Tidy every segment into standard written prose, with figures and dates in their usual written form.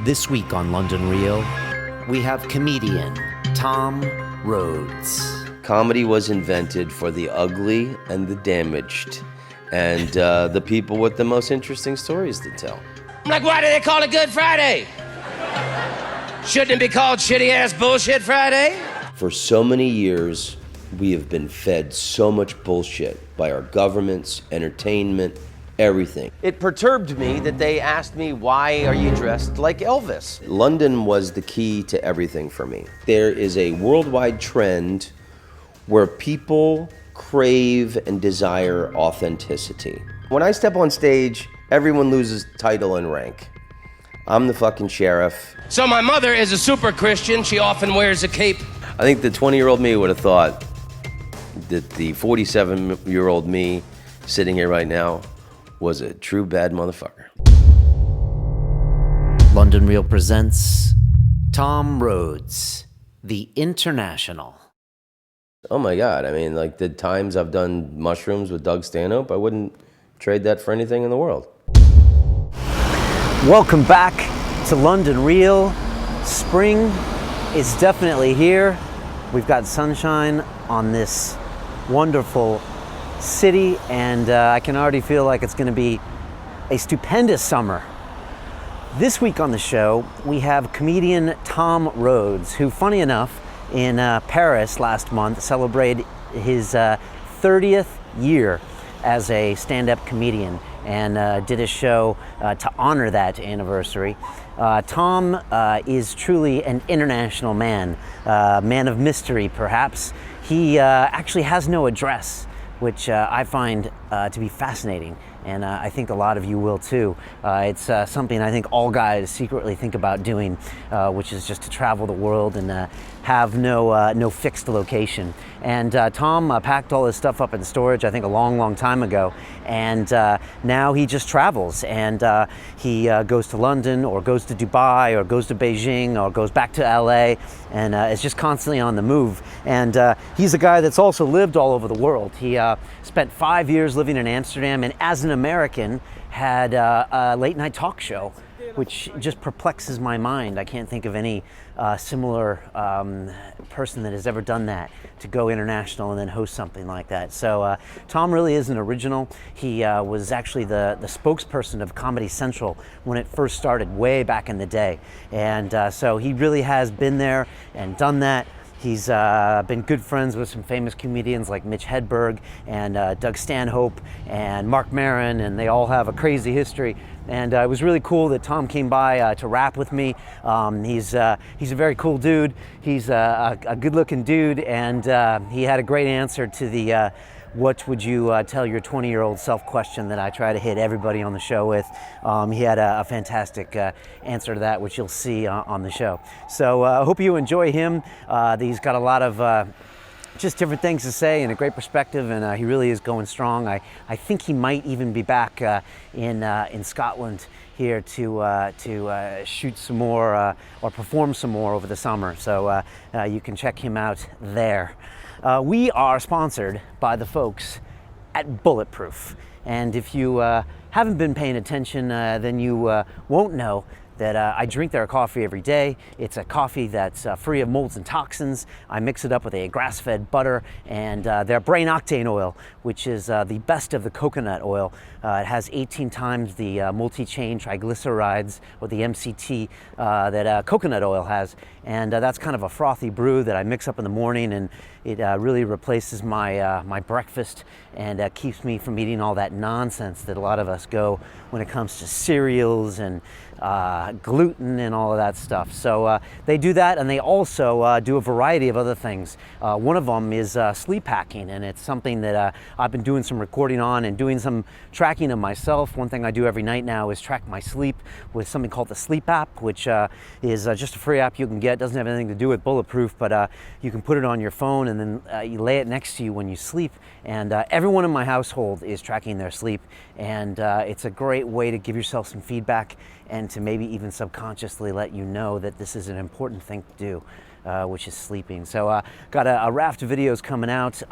This week on London Real, we have comedian Tom Rhodes. Comedy was invented for the ugly and the damaged, and the people with the most interesting stories to tell. Like, why do they call it Good Friday? Shouldn't it be called Shitty-Ass Bullshit Friday? For so many years, we have been fed so much bullshit by our governments, entertainment, everything. It perturbed me that they asked me, why are you dressed like Elvis? London was the key to everything for me. There is a worldwide trend where people crave and desire authenticity. When I step on stage, everyone loses title and rank. I'm the fucking sheriff. So my mother is a super Christian. She often wears a cape. I think the 20-year-old me would have thought that the 47-year-old me sitting here right now was a true bad motherfucker. London Real presents Tom Rhodes, the International. Oh my God, I mean, like the times I've done mushrooms with Doug Stanhope, I wouldn't trade that for anything in the world. Welcome back to London Real. Spring is definitely here. We've got sunshine on this wonderful city, and I can already feel like it's going to be a stupendous summer. This week on the show, we have comedian Tom Rhodes, who, funny enough, in Paris last month celebrated his 30th year as a stand-up comedian and did a show to honor that anniversary. Tom is truly an international man, man of mystery perhaps. He actually has no address, which I find to be fascinating, and I think a lot of you will too. It's something I think all guys secretly think about doing, which is just to travel the world and have no fixed location. And Tom packed all his stuff up in storage, I think a long time ago, and now he just travels, and he goes to London or goes to Dubai or goes to Beijing or goes back to LA, and is just constantly on the move. And he's a guy that's also lived all over the world. He spent 5 years living in Amsterdam, and as an American had a late night talk show, which just perplexes my mind. I can't think of any similar person that has ever done that, to go international and then host something like that. So Tom really is an original. He was actually the spokesperson of Comedy Central when it first started way back in the day. And so he really has been there and done that. He's been good friends with some famous comedians like Mitch Hedberg and Doug Stanhope and Mark Maron, and they all have a crazy history. And it was really cool that Tom came by to rap with me. He's a very cool dude. He's a good-looking dude, and he had a great answer to the what would you tell your 20-year-old self question that I try to hit everybody on the show with. He had a fantastic answer to that, which you'll see on the show. So I hope you enjoy him. He's got a lot of just different things to say and a great perspective, and he really is going strong. I think he might even be back in Scotland here to shoot some more or perform some more over the summer. So you can check him out there. We are sponsored by the folks at Bulletproof, and if you haven't been paying attention, then you won't know that I drink their coffee every day. It's a coffee that's free of molds and toxins. I mix it up with a grass-fed butter and their brain octane oil, which is the best of the coconut oil. It has 18 times the multi-chain triglycerides, or the MCT, that coconut oil has. And that's kind of a frothy brew that I mix up in the morning, and it really replaces my my breakfast and keeps me from eating all that nonsense that a lot of us go when it comes to cereals and gluten and all of that stuff. So they do that, and they also do a variety of other things. One of them is sleep hacking, and it's something that I've been doing some recording on and doing some tracking of myself. One thing I do every night now is track my sleep with something called the Sleep app, which is just a free app you can get. It doesn't have anything to do with Bulletproof, but you can put it on your phone, and then you lay it next to you when you sleep. And everyone in my household is tracking their sleep, and it's a great way to give yourself some feedback and to maybe even subconsciously let you know that this is an important thing to do. Which is sleeping. So got a raft of videos coming out,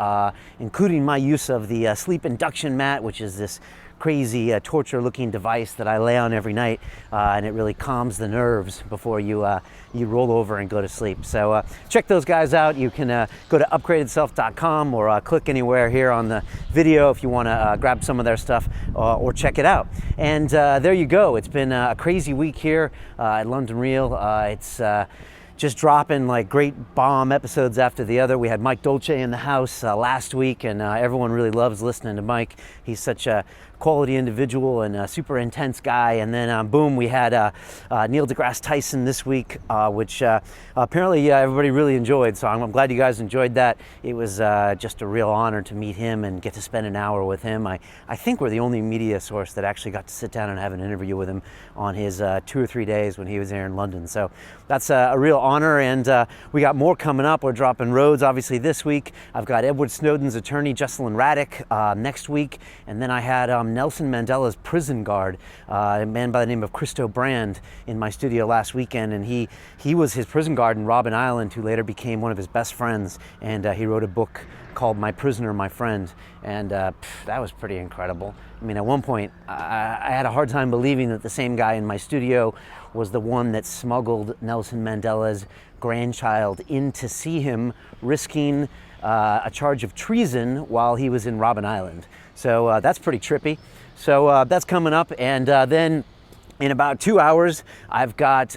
including my use of the sleep induction mat, which is this crazy torture-looking device that I lay on every night, and it really calms the nerves before you roll over and go to sleep. So check those guys out. You can go to upgradedself.com or click anywhere here on the video if you want to grab some of their stuff or check it out. And there you go. It's been a crazy week here at London Real. It's just dropping like great bomb episodes after the other. We had Mike Dolce in the house last week, and everyone really loves listening to Mike. He's such a quality individual and a super intense guy. And then boom, we had Neil deGrasse Tyson this week, which apparently everybody really enjoyed. So I'm glad you guys enjoyed that. It was just a real honor to meet him and get to spend an hour with him. I think we're the only media source that actually got to sit down and have an interview with him on his 2 or 3 days when he was there in London. So that's a real honor, and we got more coming up. We're dropping Rhodes obviously this week. I've got Edward Snowden's attorney Jesselyn Radick next week, and then I had Nelson Mandela's prison guard, a man by the name of Christo Brand, in my studio last weekend, and he was his prison guard in Robben Island, who later became one of his best friends, and he wrote a book called My Prisoner, My Friend, and that was pretty incredible. I mean, at one point, I had a hard time believing that the same guy in my studio was the one that smuggled Nelson Mandela's grandchild in to see him, risking a charge of treason while he was in Robben Island. So that's pretty trippy. So that's coming up, and then in about 2 hours, I've got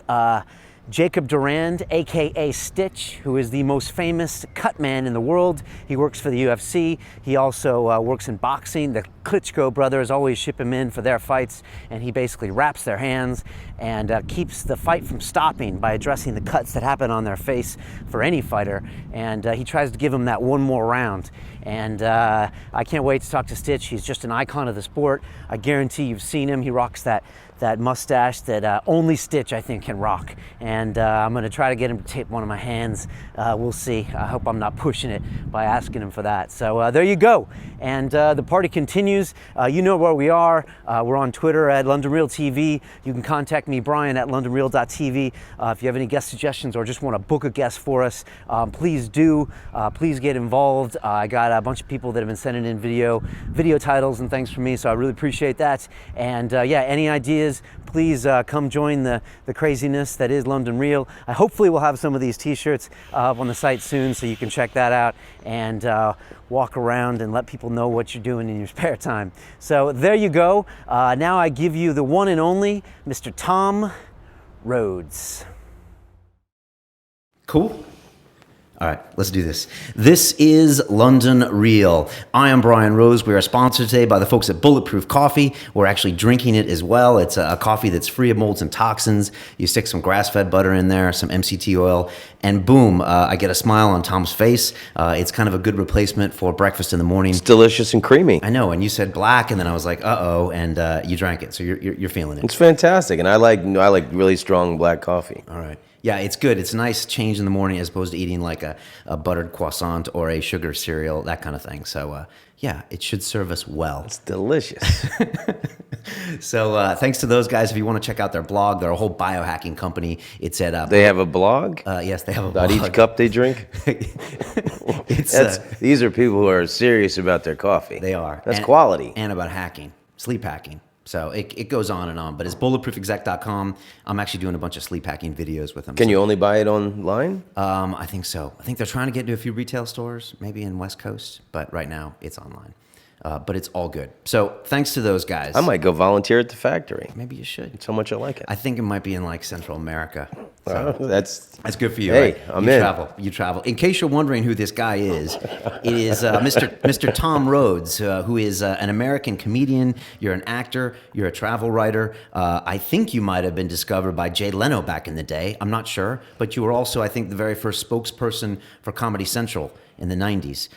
Jacob Durand, aka Stitch, who is the most famous cut man in the world. He works for the UFC. He also works in boxing. The Klitschko brothers always ship him in for their fights, and he basically wraps their hands and keeps the fight from stopping by addressing the cuts that happen on their face for any fighter. And he tries to give them that one more round. And I can't wait to talk to Stitch. He's just an icon of the sport. I guarantee you've seen him. He rocks that mustache that only Stitch, I think, can rock. And I'm going to try to get him to tape one of my hands. We'll see. I hope I'm not pushing it by asking him for that. So there you go. And the party continues. You know where we are. We're on Twitter at London Real TV. You can contact me, Brian, at londonreal.tv. If you have any guest suggestions or just want to book a guest for us, please do. Please get involved. I got a bunch of people that have been sending in video titles and things for me, so I really appreciate that. And yeah, any ideas, please come join the craziness that is London Real. I hopefully will have some of these t-shirts up on the site soon, so you can check that out and walk around and let people know what you're doing in your spare time. So there you go. Now I give you the one and only Mr. Tom Rhodes. Cool. All right, let's do this. This is London Real. I am Brian Rose. We are sponsored today by the folks at Bulletproof Coffee. We're actually drinking it as well. It's a coffee that's free of molds and toxins. You stick some grass-fed butter in there, some MCT oil, and boom, I get a smile on Tom's face. It's kind of a good replacement for breakfast in the morning. It's delicious and creamy. I know, and you said black, and then I was like, uh-oh, and you drank it, so you're feeling it. It's fantastic, and I like really strong black coffee. All right. Yeah, it's good. It's a nice change in the morning as opposed to eating like a buttered croissant or a sugar cereal, that kind of thing. So, yeah, it should serve us well. It's delicious. So thanks to those guys. If you want to check out their blog, they're a whole biohacking company. It's at... They have a blog? Yes, they have a blog. About each cup they drink? These are people who are serious about their coffee. They are. That's quality. And about hacking, sleep hacking. So it goes on and on, but it's bulletproofexec.com. I'm actually doing a bunch of sleep hacking videos with them. Can you only buy it online? I think so. I think they're trying to get into a few retail stores, maybe in West Coast, but right now it's online. But it's all good. So thanks to those guys. I might go volunteer at the factory. Maybe you should. That's how much I like it. I think it might be in like Central America. So that's good for you. Hey, right? I'm in. You travel. In case you're wondering who this guy is, it is Mr. Tom Rhodes, who is an American comedian. You're an actor. You're a travel writer. I think you might have been discovered by Jay Leno back in the day. I'm not sure, but you were also, I think, the very first spokesperson for Comedy Central in the 90s.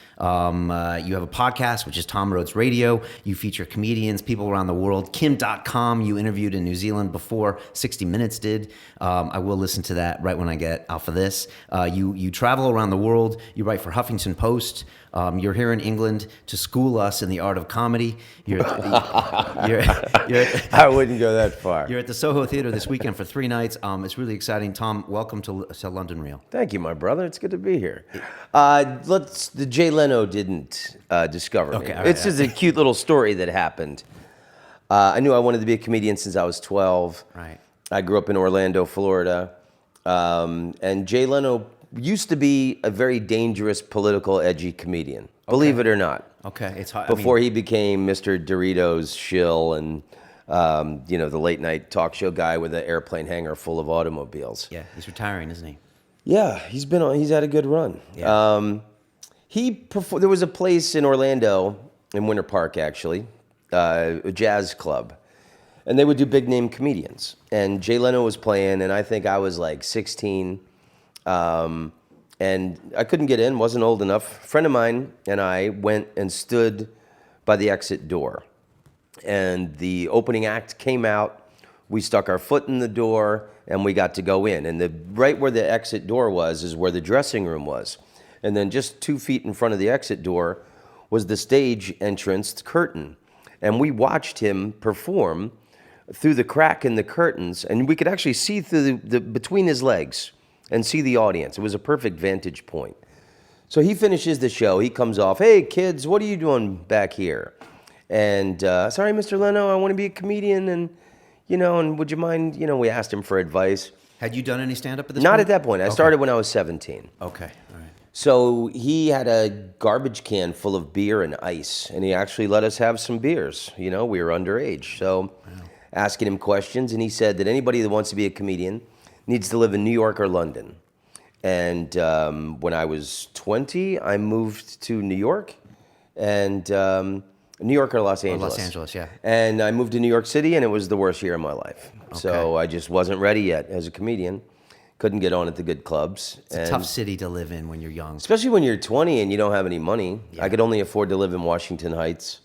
You have a podcast, which is Tom Rhodes Radio. You feature comedians, people around the world. Kim Dotcom, you interviewed in New Zealand before 60 Minutes did. I will listen to that right when I get off of this. You travel around the world. You write for Huffington Post. You're here in England to school us in the art of comedy. I wouldn't go that far. You're at the Soho Theater this weekend for 3 nights. It's really exciting. Tom, welcome to London Real. Thank you, my brother. It's good to be here. The Jay Leno didn't discover me. Okay, It's just a cute little story that happened. I knew I wanted to be a comedian since I was 12. Right. I grew up in Orlando, Florida. And Jay Leno used to be a very dangerous, political, edgy comedian. Believe it or not. Okay, it's hard. Before he became Mr. Doritos shill and, the late night talk show guy with an airplane hangar full of automobiles. Yeah, he's retiring, isn't he? Yeah, he's had a good run. Yeah. There was a place in Orlando, in Winter Park actually, a jazz club, and they would do big name comedians. And Jay Leno was playing, and I think I was like 16, and I couldn't get in, wasn't old enough. A friend of mine and I went and stood by the exit door, and the opening act came out. We stuck our foot in the door, and we got to go in. And right where the exit door was is where the dressing room was. And then just 2 feet in front of the exit door was the stage entrance curtain. And we watched him perform through the crack in the curtains, and we could actually see through the between his legs and see the audience. It was a perfect vantage point. So he finishes the show. He comes off, "Hey, kids, what are you doing back here?" And, "Sorry, Mr. Leno, I want to be a comedian, and would you mind," we asked him for advice. Had you done any stand-up at this Not point? at that point. I started when I was 17. Okay, all right. So he had a garbage can full of beer and ice, and he actually let us have some beers. We were underage. So asking him questions, and he said that anybody that wants to be a comedian needs to live in New York or London. And when I was 20, I moved to New York, and New York or Los Angeles. Los Angeles, yeah. And I moved to New York City, and it was the worst year of my life. Okay. So I just wasn't ready yet as a comedian. Couldn't get on at the good clubs. It's a tough city to live in when you're young. Especially when you're 20 and you don't have any money. Yeah. I could only afford to live in Washington Heights,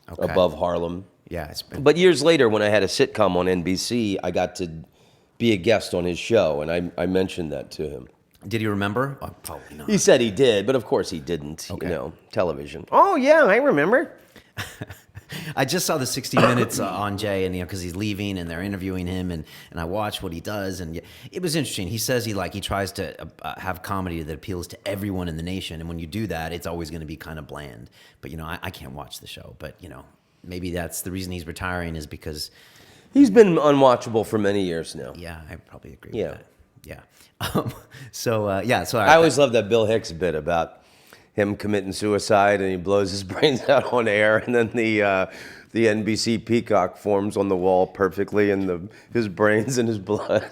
above Harlem. Yeah. But years later, when I had a sitcom on NBC, I got to be a guest on his show, and I mentioned that to him. Did he remember? Oh, probably not. He said he did, but of course he didn't. Television. Oh, yeah, I remember. I just saw the 60 Minutes on Jay, and because he's leaving, and they're interviewing him, and I watched what he does, and it was interesting. He says he tries to have comedy that appeals to everyone in the nation, and when you do that, it's always going to be kind of bland. But I can't watch the show, but maybe that's the reason he's retiring is because he's been unwatchable for many years now. Yeah, I probably agree with that. Yeah. So I always love that Bill Hicks bit about him committing suicide, and he blows his brains out on air, and then the NBC peacock forms on the wall perfectly, and his brains and his blood.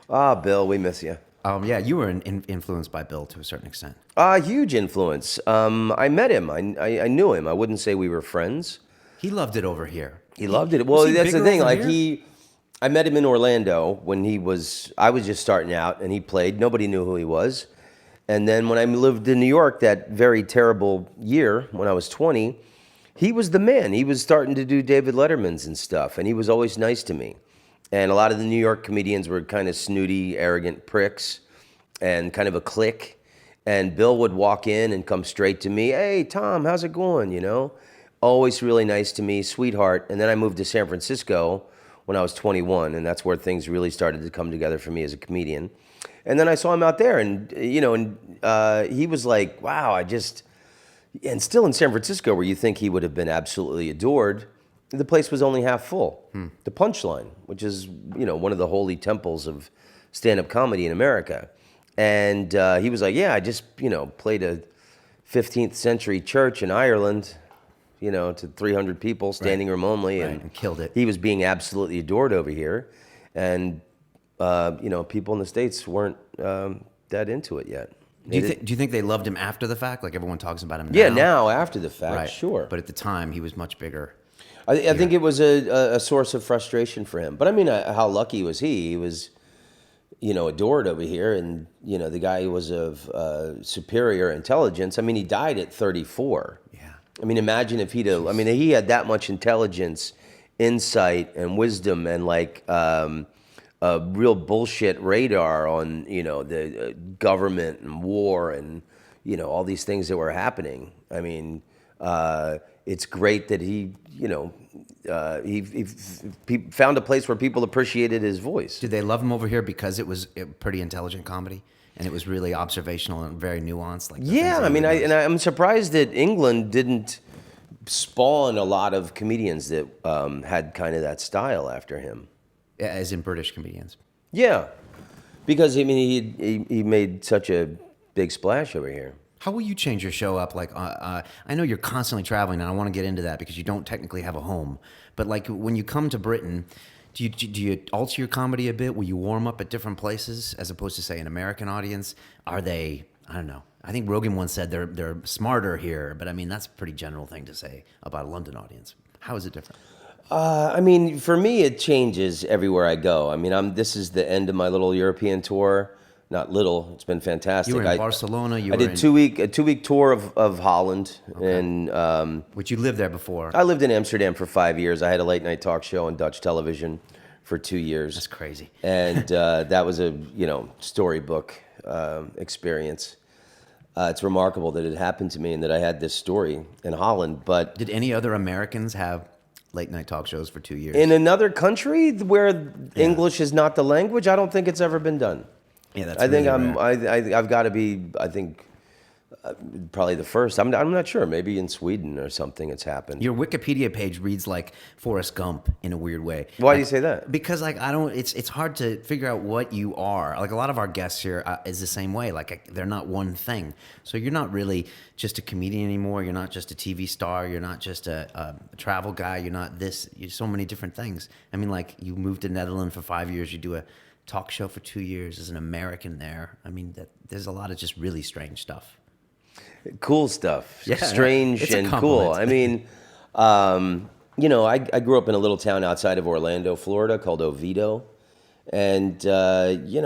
Bill, we miss you. Yeah, you were influenced by Bill to a certain extent. Huge influence. I met him. I knew him. I wouldn't say we were friends. He loved it over here. He loved it. Well, that's the thing. I met him in Orlando when I was just starting out, and he played. Nobody knew who he was. And then when I lived in New York that very terrible year, when I was 20, he was the man. He was starting to do David Letterman's and stuff, and he was always nice to me. And a lot of the New York comedians were kind of snooty, arrogant pricks and kind of a clique. And Bill would walk in and come straight to me. "Hey, Tom, how's it going?" Always really nice to me, sweetheart. And then I moved to San Francisco when I was 21, and that's where things really started to come together for me as a comedian. And then I saw him out there, and he was like, "Wow, and still in San Francisco, where you think he would have been absolutely adored, the place was only half full. The Punchline, which is one of the holy temples of stand-up comedy in America, and he was like, "Yeah, I just played a 15th century church in Ireland, to 300 people, standing room only, and killed it. He was being absolutely adored over here, and." People in the States weren't that into it yet. Do you think they loved him after the fact? Like everyone talks about him now? Yeah, now after the fact, right. Sure. But at the time, he was much bigger. I think it was a source of frustration for him. But I mean, how lucky was he? He was, adored over here, and the guy was of superior intelligence. I mean, he died at 34. Yeah. I mean, imagine if he had that much intelligence, insight, and wisdom, and a real bullshit radar on, the government and war and, all these things that were happening. I mean, it's great that he found a place where people appreciated his voice. Did they love him over here because it was a pretty intelligent comedy? And it was really observational and very nuanced? I'm surprised that England didn't spawned a lot of comedians that had kind of that style after him. As in British comedians. Yeah, because I mean he made such a big splash over here. How will you change your show up? Like, I know you're constantly traveling, and I want to get into that because you don't technically have a home. But like, when you come to Britain, do you alter your comedy a bit? Will you warm up at different places as opposed to, say, an American audience? Are they? I don't know. I think Rogan once said they're smarter here, but I mean that's a pretty general thing to say about a London audience. How is it different? I mean, for me, it changes everywhere I go. I mean, this is the end of my little European tour. Not little. It's been fantastic. You were in Barcelona. I did a 2-week tour of Holland, and which you lived there before. I lived in Amsterdam for 5 years. I had a late night talk show on Dutch television for 2 years. That's crazy. And that was a storybook experience. It's remarkable that it happened to me and that I had this story in Holland. But did any other Americans have late night talk shows for 2 years in another country where English is not the language? I don't think it's ever been done. Yeah, that's. I think really I've got to be. I think probably the first. I'm not sure. Maybe in Sweden or something, it's happened. Your Wikipedia page reads like Forrest Gump in a weird way. Why do you say that? Because like I don't. It's hard to figure out what you are. Like a lot of our guests here is the same way. Like they're not one thing. So you're not really just a comedian anymore. You're not just a TV star. You're not just a travel guy. You're not this. You're so many different things. I mean, like you moved to Netherlands for 5 years. You do a talk show for 2 years as an American there. I mean, there's a lot of just really strange stuff. Cool stuff. Yeah, strange and cool. I mean, I grew up in a little town outside of Orlando, Florida, called Oviedo, and I don't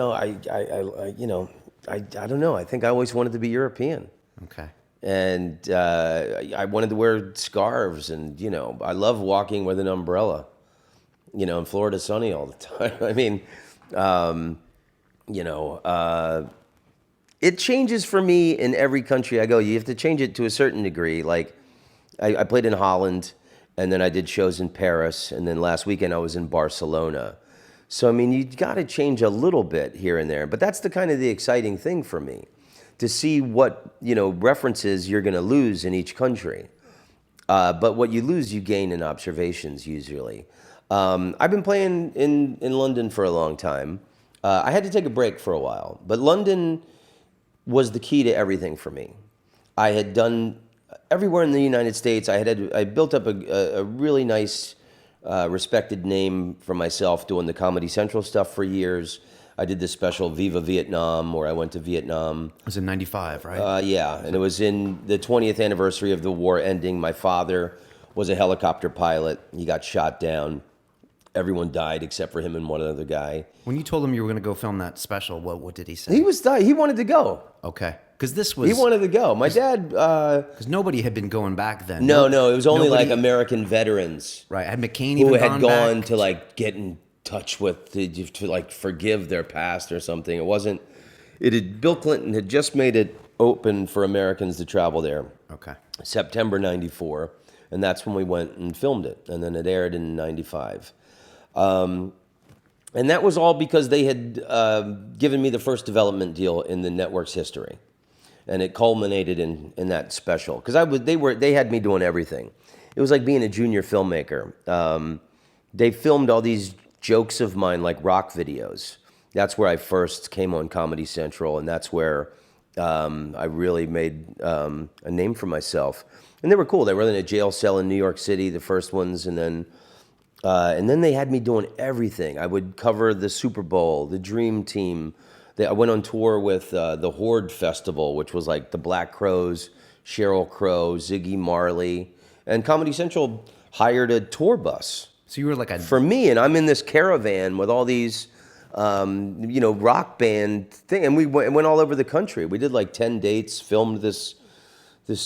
know. I think I always wanted to be European. Okay. And I wanted to wear scarves, and I love walking with an umbrella. In Florida, sunny all the time. I mean. It changes for me in every country I go. You have to change it to a certain degree. Like, I played in Holland, and then I did shows in Paris, and then last weekend I was in Barcelona. So, I mean, you got to change a little bit here and there. But that's the exciting thing for me, to see what, references you're going to lose in each country. But what you lose, you gain in observations, usually. I've been playing in London for a long time. I had to take a break for a while, but London was the key to everything for me. I had done everywhere in the United States. I built up a really nice, respected name for myself doing the Comedy Central stuff for years. I did this special Viva Vietnam, where I went to Vietnam. It was in 95, right? Yeah, and it was in the 20th anniversary of the war ending. My father was a helicopter pilot. He got shot down. Everyone died except for him and one other guy. When you told him you were going to go film that special, what did he say? He wanted to go. Okay. Because this was... He wanted to go. My dad... Because nobody had been going back then. No, it was only like American veterans. Right. Had McCain who even had gone back? To like get in touch with, to like forgive their past or something. It wasn't... Bill Clinton had just made it open for Americans to travel there. Okay. September 94. And that's when we went and filmed it. And then it aired in 95. And that was all because they had given me the first development deal in the network's history, and it culminated in that special. Because they had me doing everything. It was like being a junior filmmaker. They filmed all these jokes of mine, like rock videos. That's where I first came on Comedy Central, and that's where I really made a name for myself. And they were cool. They were in a jail cell in New York City, the first ones, and then they had me doing everything. I would cover the Super Bowl, the Dream Team. I went on tour with the Horde Festival, which was like the Black Crowes, Sheryl Crow, Ziggy Marley. And Comedy Central hired a tour bus. So you were like for me, and I'm in this caravan with all these, rock band thing. And we went all over the country. We did like 10 dates, filmed this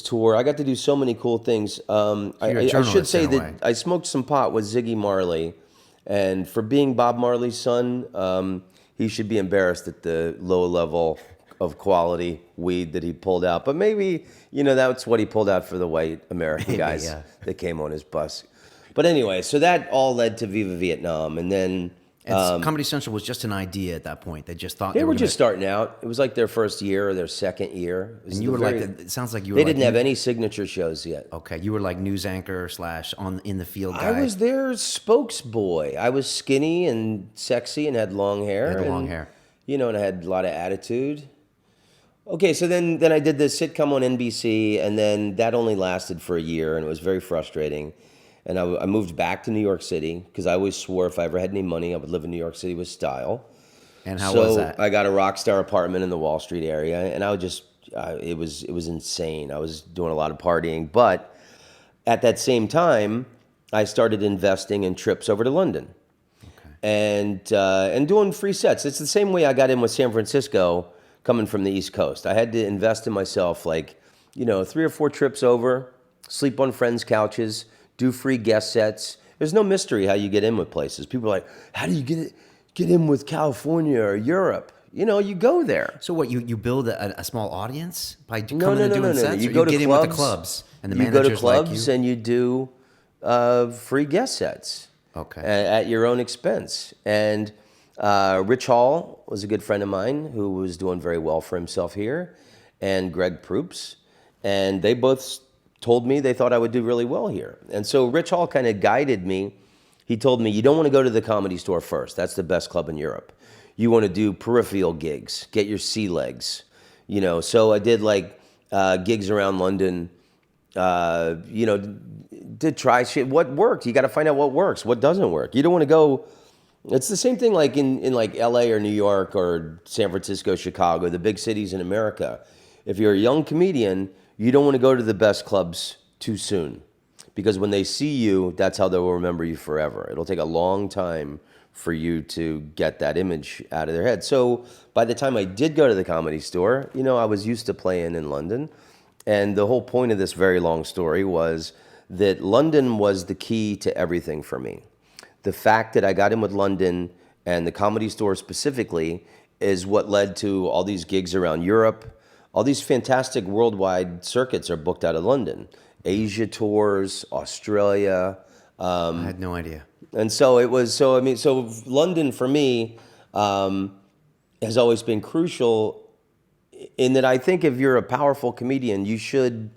tour. I got to do so many cool things. I should say that I smoked some pot with Ziggy Marley, and for being Bob Marley's son, he should be embarrassed at the low level of quality weed that he pulled out. But maybe, that's what he pulled out for the white American guys that came on his bus. But anyway, so that all led to Viva Vietnam, and then And Comedy Central was just an idea at that point. They just thought They were just starting out. It was like their first year or their second year. And you were it sounds like you were They like didn't have any signature shows yet. Okay, you were like news anchor / in the field guy. I was their spokesboy. I was skinny and sexy and had long hair. You had long hair. And I had a lot of attitude. Okay, so then I did this sitcom on NBC, and then that only lasted for a year, and it was very frustrating. And I moved back to New York City because I always swore if I ever had any money, I would live in New York City with style. And how was that? I got a rock star apartment in the Wall Street area, and I would just it was insane. I was doing a lot of partying, but at that same time, I started investing in trips over to London, and doing free sets. It's the same way I got in with San Francisco. Coming from the East Coast, I had to invest in myself, 3 or 4 trips over, sleep on friends' couches, do free guest sets. There's no mystery how you get in with places. People are like, how do you get in with California or Europe? You go there. So what, you build a small audience by coming No. and doing sets? You or go to get clubs, in with the clubs, and the you go to managers like clubs you? and you do free guest sets. Okay. At your own expense. And Rich Hall was a good friend of mine who was doing very well for himself here, and Greg Proops. And they both told me they thought I would do really well here. And so Rich Hall kind of guided me. He told me, you don't want to go to the Comedy Store first. That's the best club in Europe. You want to do peripheral gigs, get your sea legs. So I did gigs around London, to try shit. What worked? You got to find out what works, what doesn't work. You don't want to go. It's the same thing like in LA or New York or San Francisco, Chicago, the big cities in America. If you're a young comedian, you don't want to go to the best clubs too soon, because when they see you, that's how they'll remember you forever. It'll take a long time for you to get that image out of their head. So by the time I did go to the Comedy Store, I was used to playing in London. And the whole point of this very long story was that London was the key to everything for me. The fact that I got in with London and the Comedy Store specifically is what led to all these gigs around Europe. All these fantastic worldwide circuits are booked out of London. Asia tours, Australia. I had no idea. And so it was, so London for me has always been crucial in that I think if you're a powerful comedian, you should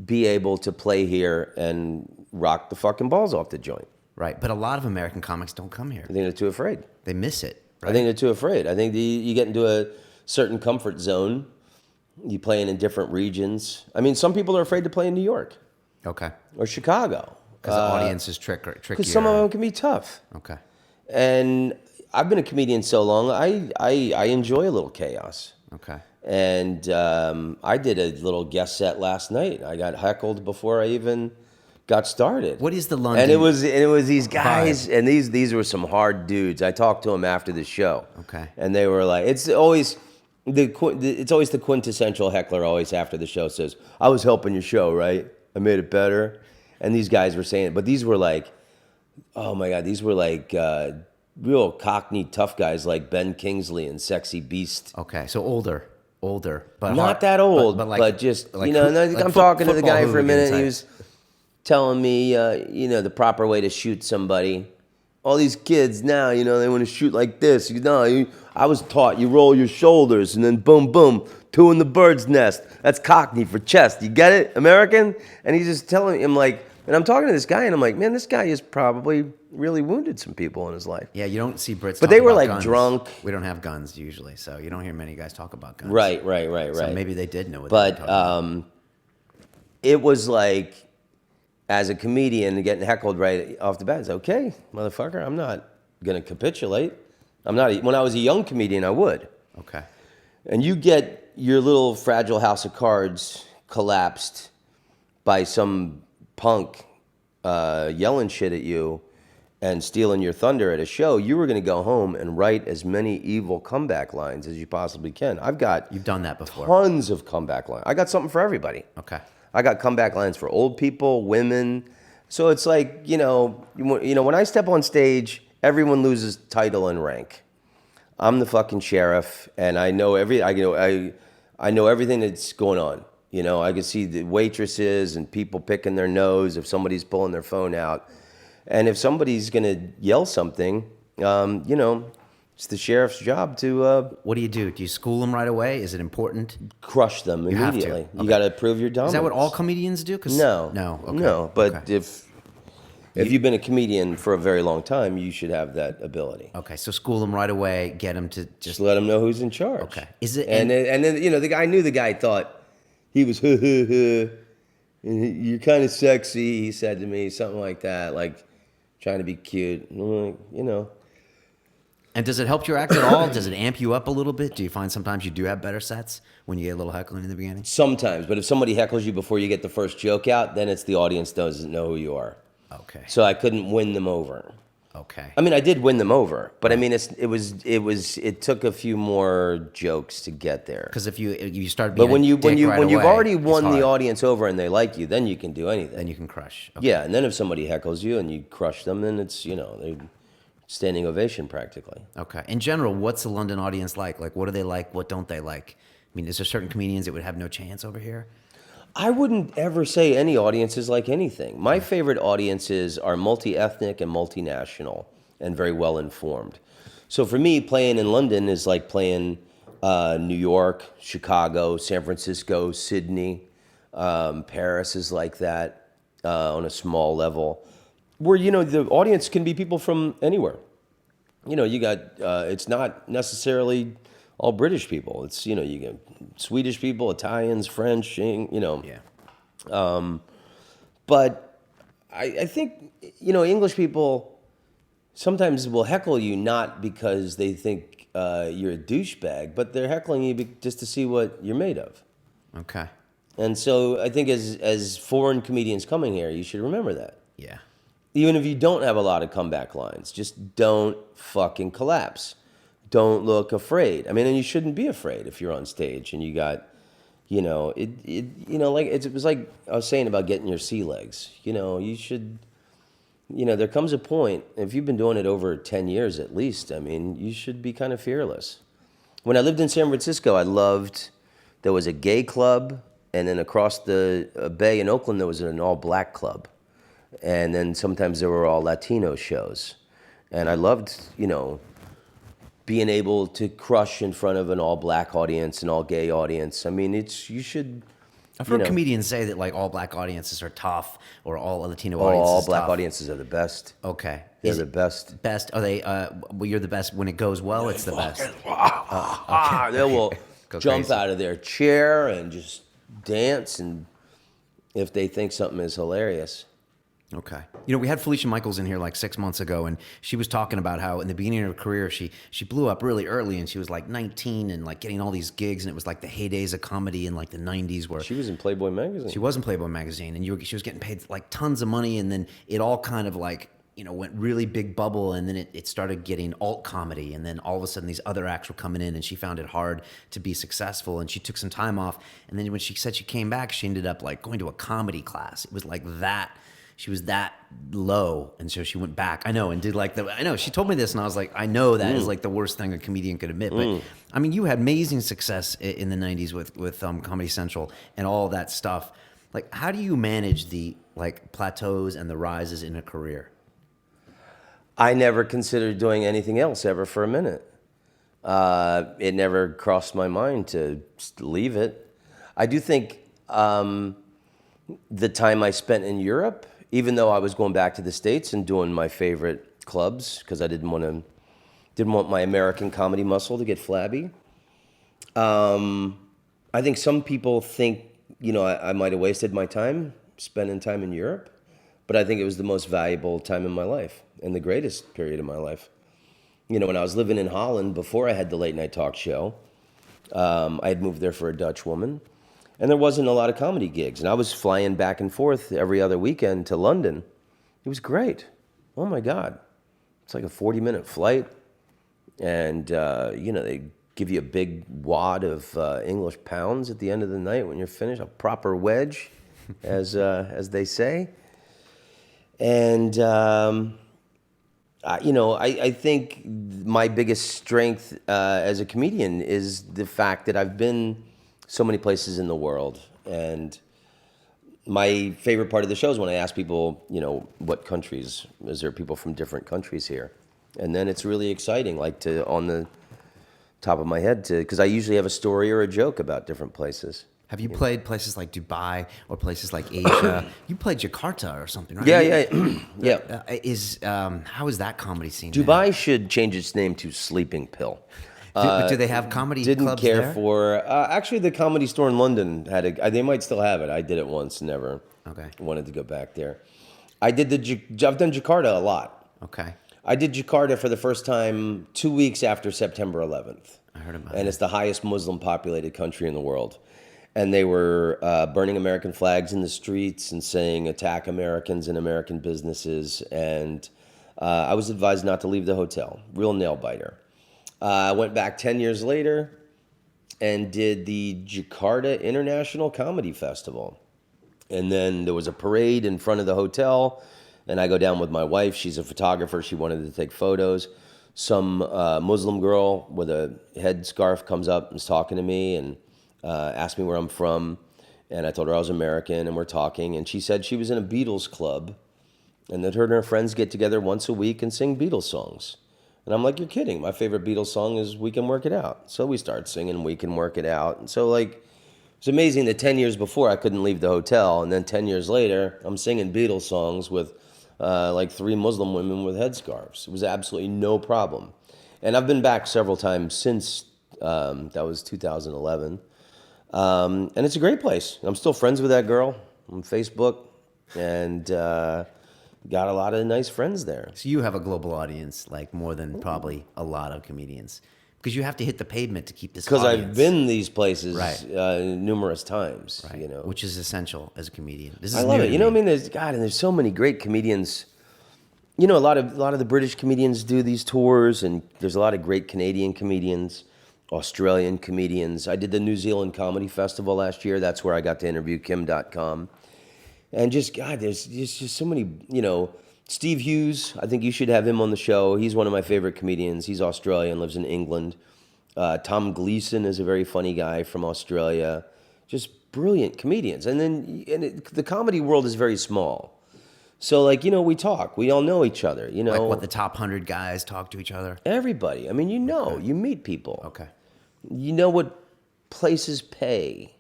be able to play here and rock the fucking balls off the joint. Right, but a lot of American comics don't come here. I think they're too afraid. They miss it. Right? I think they're too afraid. I think you get into a certain comfort zone. You playing in different regions. I mean, some people are afraid to play in New York. Okay. Or Chicago. Because the audience is trickier. Because some of them can be tough. Okay. And I've been a comedian so long, I enjoy a little chaos. Okay. And I did a little guest set last night. I got heckled before I even got started. What is the London? And it was these guys, vibe? and these were some hard dudes. I talked to them after the show. Okay. And they were like, it's always the quintessential heckler. Always after the show says, "I was helping your show, right? I made it better." And these guys were saying it, but these were like, oh my God, these were like real Cockney tough guys like Ben Kingsley and Sexy Beast. Okay, so older, but not that old, but just I'm talking to the guy for a minute. And he was telling me, the proper way to shoot somebody. All these kids now, they want to shoot like this. I was taught you roll your shoulders and then boom, boom, 2 in the bird's nest. That's Cockney for chest. You get it, American? And he's just telling me, and I'm talking to this guy, and I'm like, man, this guy has probably really wounded some people in his life. Yeah, you don't see Brits. But they were about like guns. Drunk. We don't have guns usually, so you don't hear many guys talk about guns. Right. So maybe they did know what they were talking about. It was like, as a comedian, getting heckled right off the bat, it's okay, motherfucker, I'm not going to capitulate. When I was a young comedian, I would. Okay. And you get your little fragile house of cards collapsed by some punk yelling shit at you and stealing your thunder at a show, you were going to go home and write as many evil comeback lines as you possibly can. You've done that before. Tons of comeback lines. I got something for everybody. Okay. I got comeback lines for old people, women. So it's like, when I step on stage, everyone loses title and rank. I'm the fucking sheriff, and I know I know everything that's going on. I can see the waitresses and people picking their nose if somebody's pulling their phone out. And if somebody's going to yell something, You know, it's the sheriff's job to What do you do? Do you school them right away? Is it important? crush them You have to. immediately. Okay. You got to prove your dominance. Is that what all comedians do? No. No. Okay. No, but Okay. if you've been a comedian for a very long time, you should have that ability. Okay, so school them right away. Get them to Just let them know who's in charge. Okay. Is it? And then you know, I knew the guy thought he was and you're kind of sexy. He said to me something like that, like trying to be cute. And I'm like, you know. And does it help your act at all? Does it amp you up a little bit? Do you find sometimes you do have better sets when you get a little heckling in the beginning? Sometimes, but if somebody heckles you before you get the first joke out, then it's the audience doesn't know who you are. Okay. So I couldn't win them over. Okay. I mean, I did win them over, but I mean, it took a few more jokes to get there. Because if you start being But when you've away, already it's won the hard. audience over and they like you, then you can do anything. Then you can crush. Okay. Yeah, and then if somebody heckles you and you crush them, then it's, you know, they standing ovation practically. Okay. In general, what's the London audience like? Like, what do they like? What don't they like? I mean, is there certain comedians that would have no chance over here? I wouldn't ever say any audience is like anything. My favorite audiences are multi-ethnic and multinational and very well informed. So for me, playing in London is like playing New York, Chicago, San Francisco, Sydney. Paris is like that on a small level, where, you know, the audience can be people from anywhere. You know, you got, it's not necessarily all British people. It's, you know, you get Swedish people, Italians, French, you know. Yeah. But I think, you know, English people sometimes will heckle you not because they think you're a douchebag, but they're heckling you just to see what you're made of. Okay. And so I think as foreign comedians coming here, you should remember that. Yeah. Even if you don't have a lot of comeback lines, just don't fucking collapse. Don't look afraid. I mean, and you shouldn't be afraid if you're on stage and you got, you know, you know, like it was like I was saying about getting your sea legs. You know, you should, you know, there comes a point, if you've been doing it over 10 years at least, I mean, you should be kind of fearless. When I lived in San Francisco, there was a gay club, and then across the bay in Oakland, there was an all-black club. And then sometimes there were all Latino shows. And I loved, you know, being able to crush in front of an all-black audience, an all-gay audience. I mean, you should... I've heard know, comedians say that, like, all black audiences are tough, or all Latino audiences all are black tough. audiences are the best. Okay. They're the best. Best? Are they, well, you're the best when it goes well, it's the best. They will Go jump crazy. out of their chair and just dance, and if they think something is hilarious. Okay. You know, we had Felicia Michaels in here like 6 months ago, and she was talking about how in the beginning of her career, she blew up really early, and she was like 19 and like getting all these gigs, and it was like the heydays of comedy in like the 90s where She was in Playboy magazine. she was in Playboy magazine, and she was getting paid like tons of money, and then it all kind of like, you know, went really big bubble, and then it started getting alt comedy, and then all of a sudden these other acts were coming in, and she found it hard to be successful, and she took some time off, and then when she said she came back, she ended up like going to a comedy class. It was like that. She was that low, and so she went back. I know, and did like I know. She told me this, and I was like, I know that is like the worst thing a comedian could admit. But I mean, you had amazing success in the '90s with Comedy Central and all that stuff. Like, how do you manage the like plateaus and the rises in a career? I never considered doing anything else ever for a minute. It never crossed my mind to leave it. I do think the time I spent in Europe, even though I was going back to the States and doing my favorite clubs because I didn't want my American comedy muscle to get flabby. I think some people think, you know, I might have wasted my time spending time in Europe, but I think it was the most valuable time in my life and the greatest period of my life. You know, when I was living in Holland before I had the late night talk show, I had moved there for a Dutch woman. And there wasn't a lot of comedy gigs. And I was flying back and forth every other weekend to London. It was great. Oh, my God. It's like a 40-minute flight. And, you know, they give you a big wad of English pounds at the end of the night when you're finished, a proper wedge, as they say. And, you know, I think my biggest strength as a comedian is the fact that I've been so many places in the world. And my favorite part of the show is when I ask people, you know, what countries, is there people from different countries here? And then it's really exciting, like to on the top of my head, because I usually have a story or a joke about different places. Have you played places like Dubai or places like Asia? You played Jakarta or something, right? Yeah. How is that comedy scene? Dubai should change its name to Sleeping Pill. Do they have comedy Didn't clubs care there? for. Actually, the Comedy Store in London had a. They might still have it. I did it once. Never. Okay. Wanted to go back there. I've done Jakarta a lot. Okay. I did Jakarta for the first time 2 weeks after September 11th. I heard about And it. it's the highest Muslim populated country in the world. And they were burning American flags in the streets and saying attack Americans and American businesses. And I was advised not to leave the hotel. Real nail biter. I went back 10 years later and did the Jakarta International Comedy Festival. And then there was a parade in front of the hotel, and I go down with my wife. She's a photographer. She wanted to take photos. Some Muslim girl with a headscarf comes up and is talking to me and asked me where I'm from. And I told her I was American, and we're talking. And she said she was in a Beatles club and that her and her friends get together once a week and sing Beatles songs. And I'm like, you're kidding. My favorite Beatles song is We Can Work It Out. So we start singing We Can Work It Out. And so, like, it's amazing that 10 years before I couldn't leave the hotel. And then 10 years later, I'm singing Beatles songs with like 3 Muslim women with headscarves. It was absolutely no problem. And I've been back several times since that was 2011. And it's a great place. I'm still friends with that girl on Facebook. And got a lot of nice friends there. So you have a global audience, like more than probably a lot of comedians, because you have to hit the pavement to keep this Because audience. I've been these places Right. Numerous times, Right. you know. Which is essential as a comedian. This is I love new it. to You know what I me. mean? There's so many great comedians. You know, a lot of the British comedians do these tours, and there's a lot of great Canadian comedians, Australian comedians. I did the New Zealand Comedy Festival last year. That's where I got to interview Kim Dotcom. And just, God, there's just so many, you know. Steve Hughes, I think you should have him on the show. He's one of my favorite comedians. He's Australian, lives in England. Tom Gleeson is a very funny guy from Australia. Just brilliant comedians. And then the comedy world is very small. So, like, you know, we talk. We all know each other, you know. Like what, the top 100 guys talk to each other? Everybody. I mean, you know, you meet people. Okay. You know what places pay.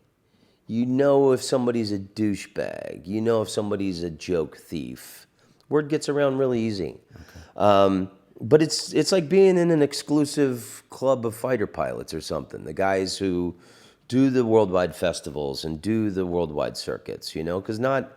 You know if somebody's a douchebag. You know if somebody's a joke thief. Word gets around really easy. Okay. But it's like being in an exclusive club of fighter pilots or something. The guys who do the worldwide festivals and do the worldwide circuits, you know, because not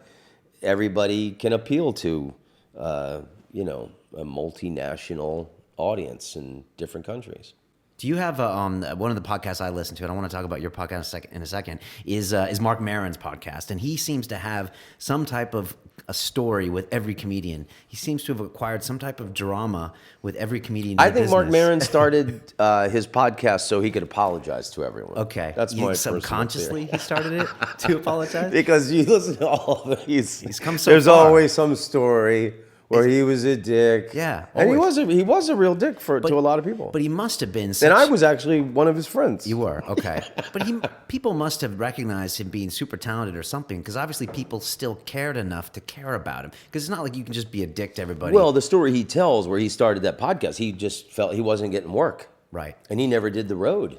everybody can appeal to, you know, a multinational audience in different countries. Do you have one of the podcasts I listen to, and I want to talk about your podcast in a second, is Mark Maron's podcast, and he seems to have some type of a story with every comedian. He seems to have acquired some type of drama with every comedian. I think Mark Maron started his podcast so he could apologize to everyone. Okay, that's my subconsciously personal he started it to apologize because you listen to all of it. He's come so There's far. always some story where he was a dick. Yeah, and he always. was a real dick to a lot of people. But he must have been. And I was actually one of his friends. You were, okay. But people must have recognized him being super talented or something, because obviously people still cared enough to care about him. Because it's not like you can just be a dick to everybody. Well, the story he tells where he started that podcast, he just felt he wasn't getting work. Right. And he never did the road.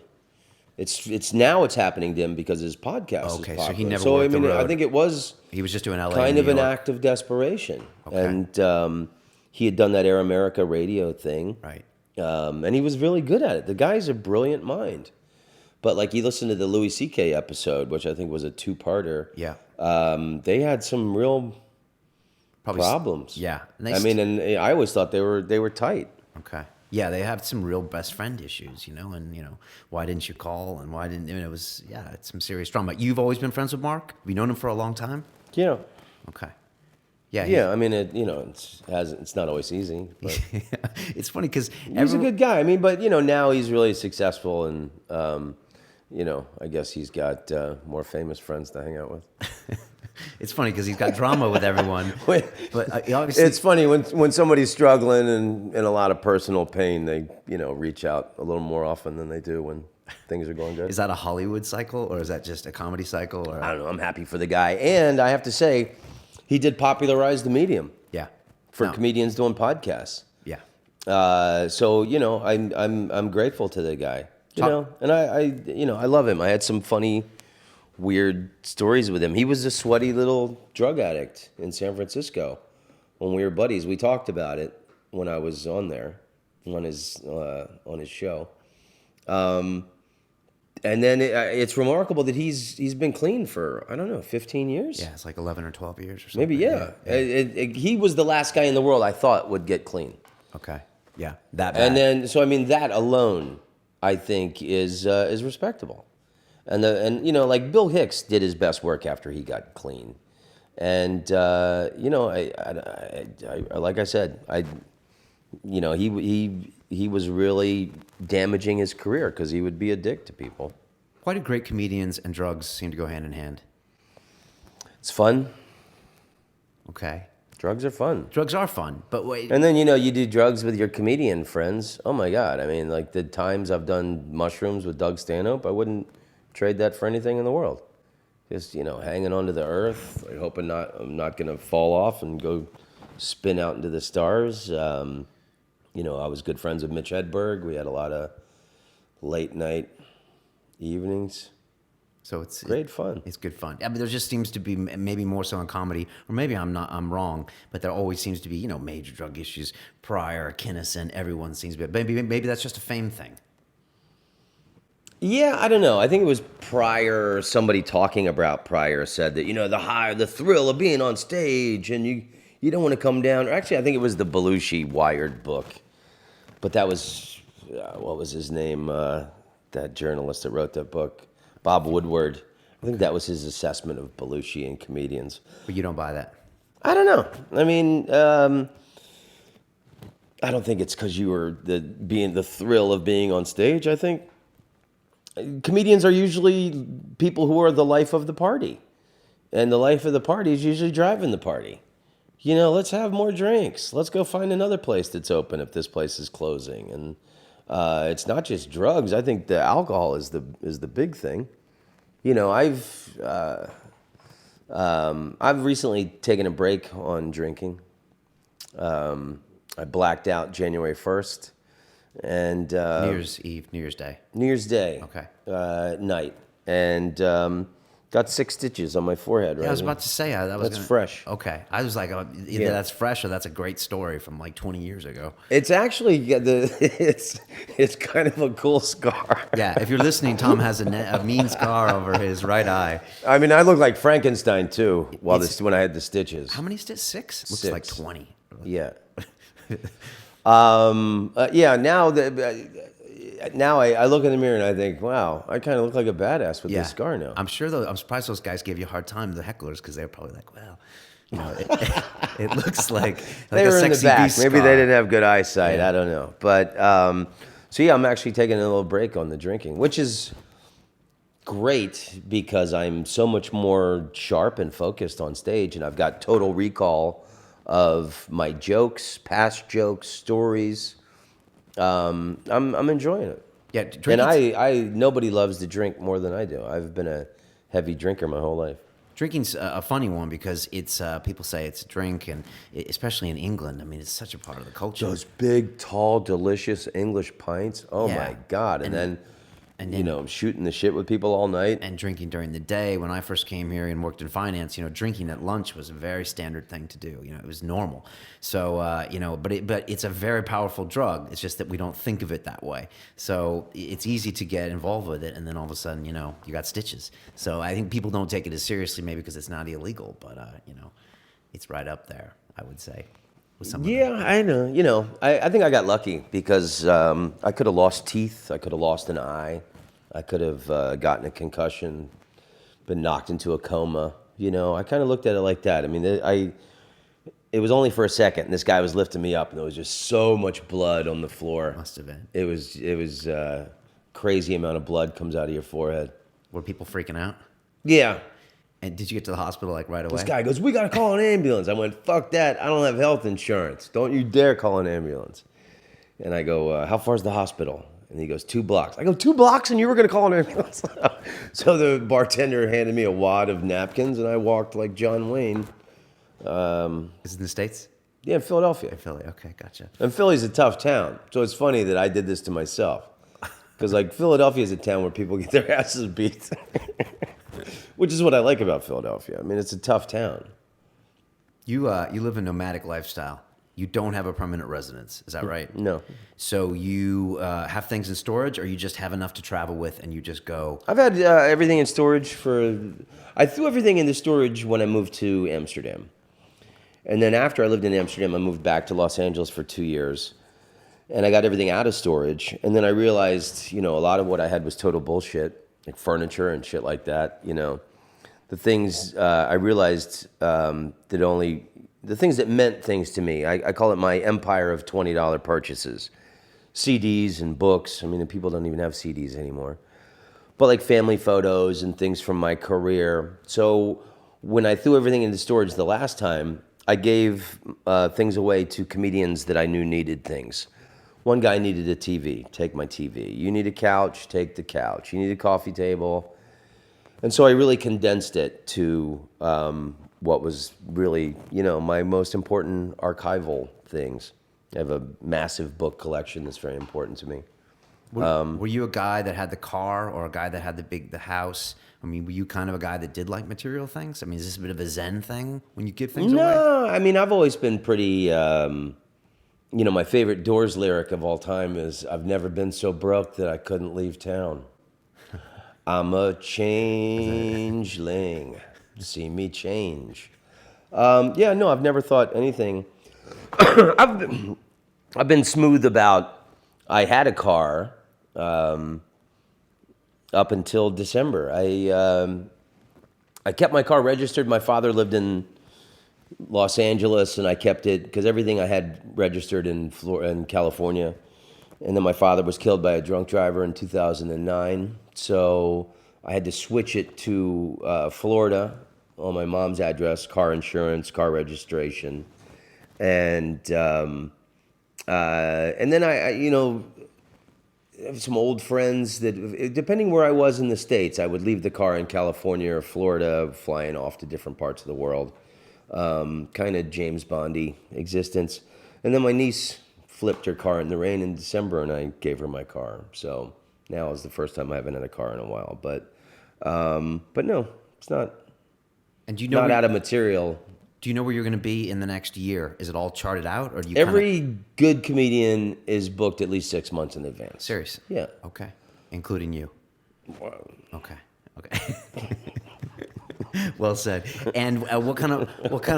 It's now it's happening to him because his podcast is popular. So he never So, worked the road. I think it was He was just doing LA kind and of New an York. act of desperation. Okay. And he had done that Air America radio thing. Right. And he was really good at it. The guy's a brilliant mind. But like you listen to the Louis C.K. episode, which I think was a 2-parter. Yeah. They had some real problems. Yeah. And I always thought they were tight. Okay. Yeah, they have some real best friend issues, you know, and, you know, why didn't you call, and why didn't, it was, yeah, it's some serious drama. You've always been friends with Mark? Have you known him for a long time? Yeah. Okay. Yeah. Yeah, I mean, it's not always easy. But It's funny because he's a good guy. I mean, but, you know, now he's really successful and, you know, I guess he's got more famous friends to hang out with. It's funny because he's got drama with everyone. But obviously, it's funny when somebody's struggling and in a lot of personal pain, they, you know, reach out a little more often than they do when things are going good. Is that a Hollywood cycle, or is that just a comedy cycle? Or I don't know. I'm happy for the guy. And I have to say, he did popularize the medium yeah, for No. comedians doing podcasts. Yeah. So I'm grateful to the guy. And I love him. I had some funny, weird stories with him. He was a sweaty little drug addict in San Francisco when we were buddies. We talked about it when I was on there, on his show. And then it's remarkable that he's been clean for, I don't know, 15 years? Yeah, it's like 11 or 12 years or something. Maybe, yeah. He was the last guy in the world I thought would get clean. Okay. Yeah, that bad. And then, so I mean, that alone, I think, is respectable. And like Bill Hicks did his best work after he got clean. And, like I said, he was really damaging his career because he would be a dick to people. Why do great comedians and drugs seem to go hand in hand? It's fun. Okay. Drugs are fun. Drugs are fun, but wait. And then, you do drugs with your comedian friends. Oh, my God. I mean, like the times I've done mushrooms with Doug Stanhope, I wouldn't trade that for anything in the world. Just, hanging onto the earth, like, hoping I'm not going to fall off and go spin out into the stars. I was good friends with Mitch Hedberg. We had a lot of late night evenings. So it's great fun. It's good fun. I mean, there just seems to be, maybe more so in comedy, or maybe I'm wrong, but there always seems to be, major drug issues. Pryor, Kinison, everyone seems to be. Maybe that's just a fame thing. Yeah, I don't know. I think it was Pryor, somebody talking about Pryor said that, the thrill of being on stage and you don't want to come down. Or actually, I think it was the Belushi Wired book. But that was, what was his name? That journalist that wrote that book. Bob Woodward. I think that was his assessment of Belushi and comedians. But you don't buy that? I don't know. I mean, I don't think it's because you were the thrill of being on stage. I think comedians are usually people who are the life of the party. And the life of the party is usually driving the party. Let's have more drinks. Let's go find another place that's open if this place is closing. And it's not just drugs. I think the alcohol is the big thing. I've recently taken a break on drinking. I blacked out January 1st and New Year's Eve, New Year's Day. New Year's Day. Okay. Night, and got 6 stitches on my forehead. Right. Yeah, I was about to say that's fresh. Okay, I was like, either that's fresh or that's a great story from like 20 years ago. It's actually it's kind of a cool scar. Yeah, if you're listening, Tom has a mean scar over his right eye. I mean, I look like Frankenstein too when I had the stitches. How many stitches? 6? Looks 6. like 20. Yeah. Now I look in the mirror and I think, wow, I kind of look like a badass with this scar now. I'm sure though. I'm surprised those guys gave you a hard time, the hecklers, because they're probably like, well, it looks like they a were in the sexy back. beast Maybe scar. they didn't have good eyesight. Yeah. I don't know. But I'm actually taking a little break on the drinking, which is great because I'm so much more sharp and focused on stage, and I've got total recall of my jokes, past jokes, stories. I'm enjoying it. Yeah, and I nobody loves to drink more than I do. I've been a heavy drinker my whole life. Drinking's a funny one because it's people say it's a drink, and especially in England, I mean, it's such a part of the culture. Those big, tall, delicious English pints. Oh my God! And then I'm shooting the shit with people all night. And drinking during the day. When I first came here and worked in finance, drinking at lunch was a very standard thing to do. It was normal. So, but it's a very powerful drug. It's just that we don't think of it that way. So it's easy to get involved with it, and then all of a sudden, you got stitches. So I think people don't take it as seriously, maybe because it's not illegal, but it's right up there, I would say. I know. I think I got lucky because I could have lost teeth. I could have lost an eye. I could have gotten a concussion, been knocked into a coma. I kind of looked at it like that. I mean, it was only for a second. And this guy was lifting me up, and there was just so much blood on the floor. Must have been. It was crazy amount of blood comes out of your forehead. Were people freaking out? Yeah. And did you get to the hospital right away? This guy goes, "We got to call an ambulance." I went, "Fuck that. I don't have health insurance. Don't you dare call an ambulance." And I go, "How far is the hospital?" And he goes, 2 blocks. I go, 2 blocks and you were going to call an ambulance? So the bartender handed me a wad of napkins and I walked like John Wayne. Is it in the States? Yeah, in Philadelphia. Philly. Okay, gotcha. And Philly's a tough town, so it's funny that I did this to myself. Because like Philadelphia is a town where people get their asses beat, which is what I like about Philadelphia. I mean, it's a tough town. You live a nomadic lifestyle. You don't have a permanent residence. Is that right? No. So you have things in storage, or you just have enough to travel with, and you just go? I've had everything in storage I threw everything into storage when I moved to Amsterdam. And then after I lived in Amsterdam, I moved back to Los Angeles for 2 years. And I got everything out of storage. And then I realized, a lot of what I had was total bullshit, like furniture and shit like that, The things I realized the things that meant things to me, I call it my empire of $20 purchases. CDs and books. I mean, people don't even have CDs anymore. But like family photos and things from my career. So when I threw everything into storage the last time, I gave things away to comedians that I knew needed things. One guy needed a TV, take my TV. You need a couch, take the couch. You need a coffee table. And so I really condensed it to what was really, my most important archival things. I have a massive book collection that's very important to me. Were you a guy that had the car, or a guy that had the house? I mean, were you kind of a guy that did like material things? I mean, is this a bit of a Zen thing when you give things away? No, I mean, I've always been pretty, my favorite Doors lyric of all time is, I've never been so broke that I couldn't leave town. I'm a changeling. See me change. I've never thought anything. I've been smooth about, I had a car up until December. I kept my car registered. My father lived in Los Angeles, and I kept it because everything I had registered in California. And then my father was killed by a drunk driver in 2009. So I had to switch it to Florida on my mom's address, car insurance, car registration. And then I have some old friends that, depending where I was in the States, I would leave the car in California or Florida, flying off to different parts of the world. Kind of James Bondy existence. And then my niece flipped her car in the rain in December, and I gave her my car. So now is the first time I haven't had a car in a while. But no, it's not. And not out of material. Do you know where you're going to be in the next year? Is it all charted out, or do you? Every good comedian is booked at least 6 months in advance. Serious? Yeah. Okay, including you. Wow. Okay. Well said. And what kind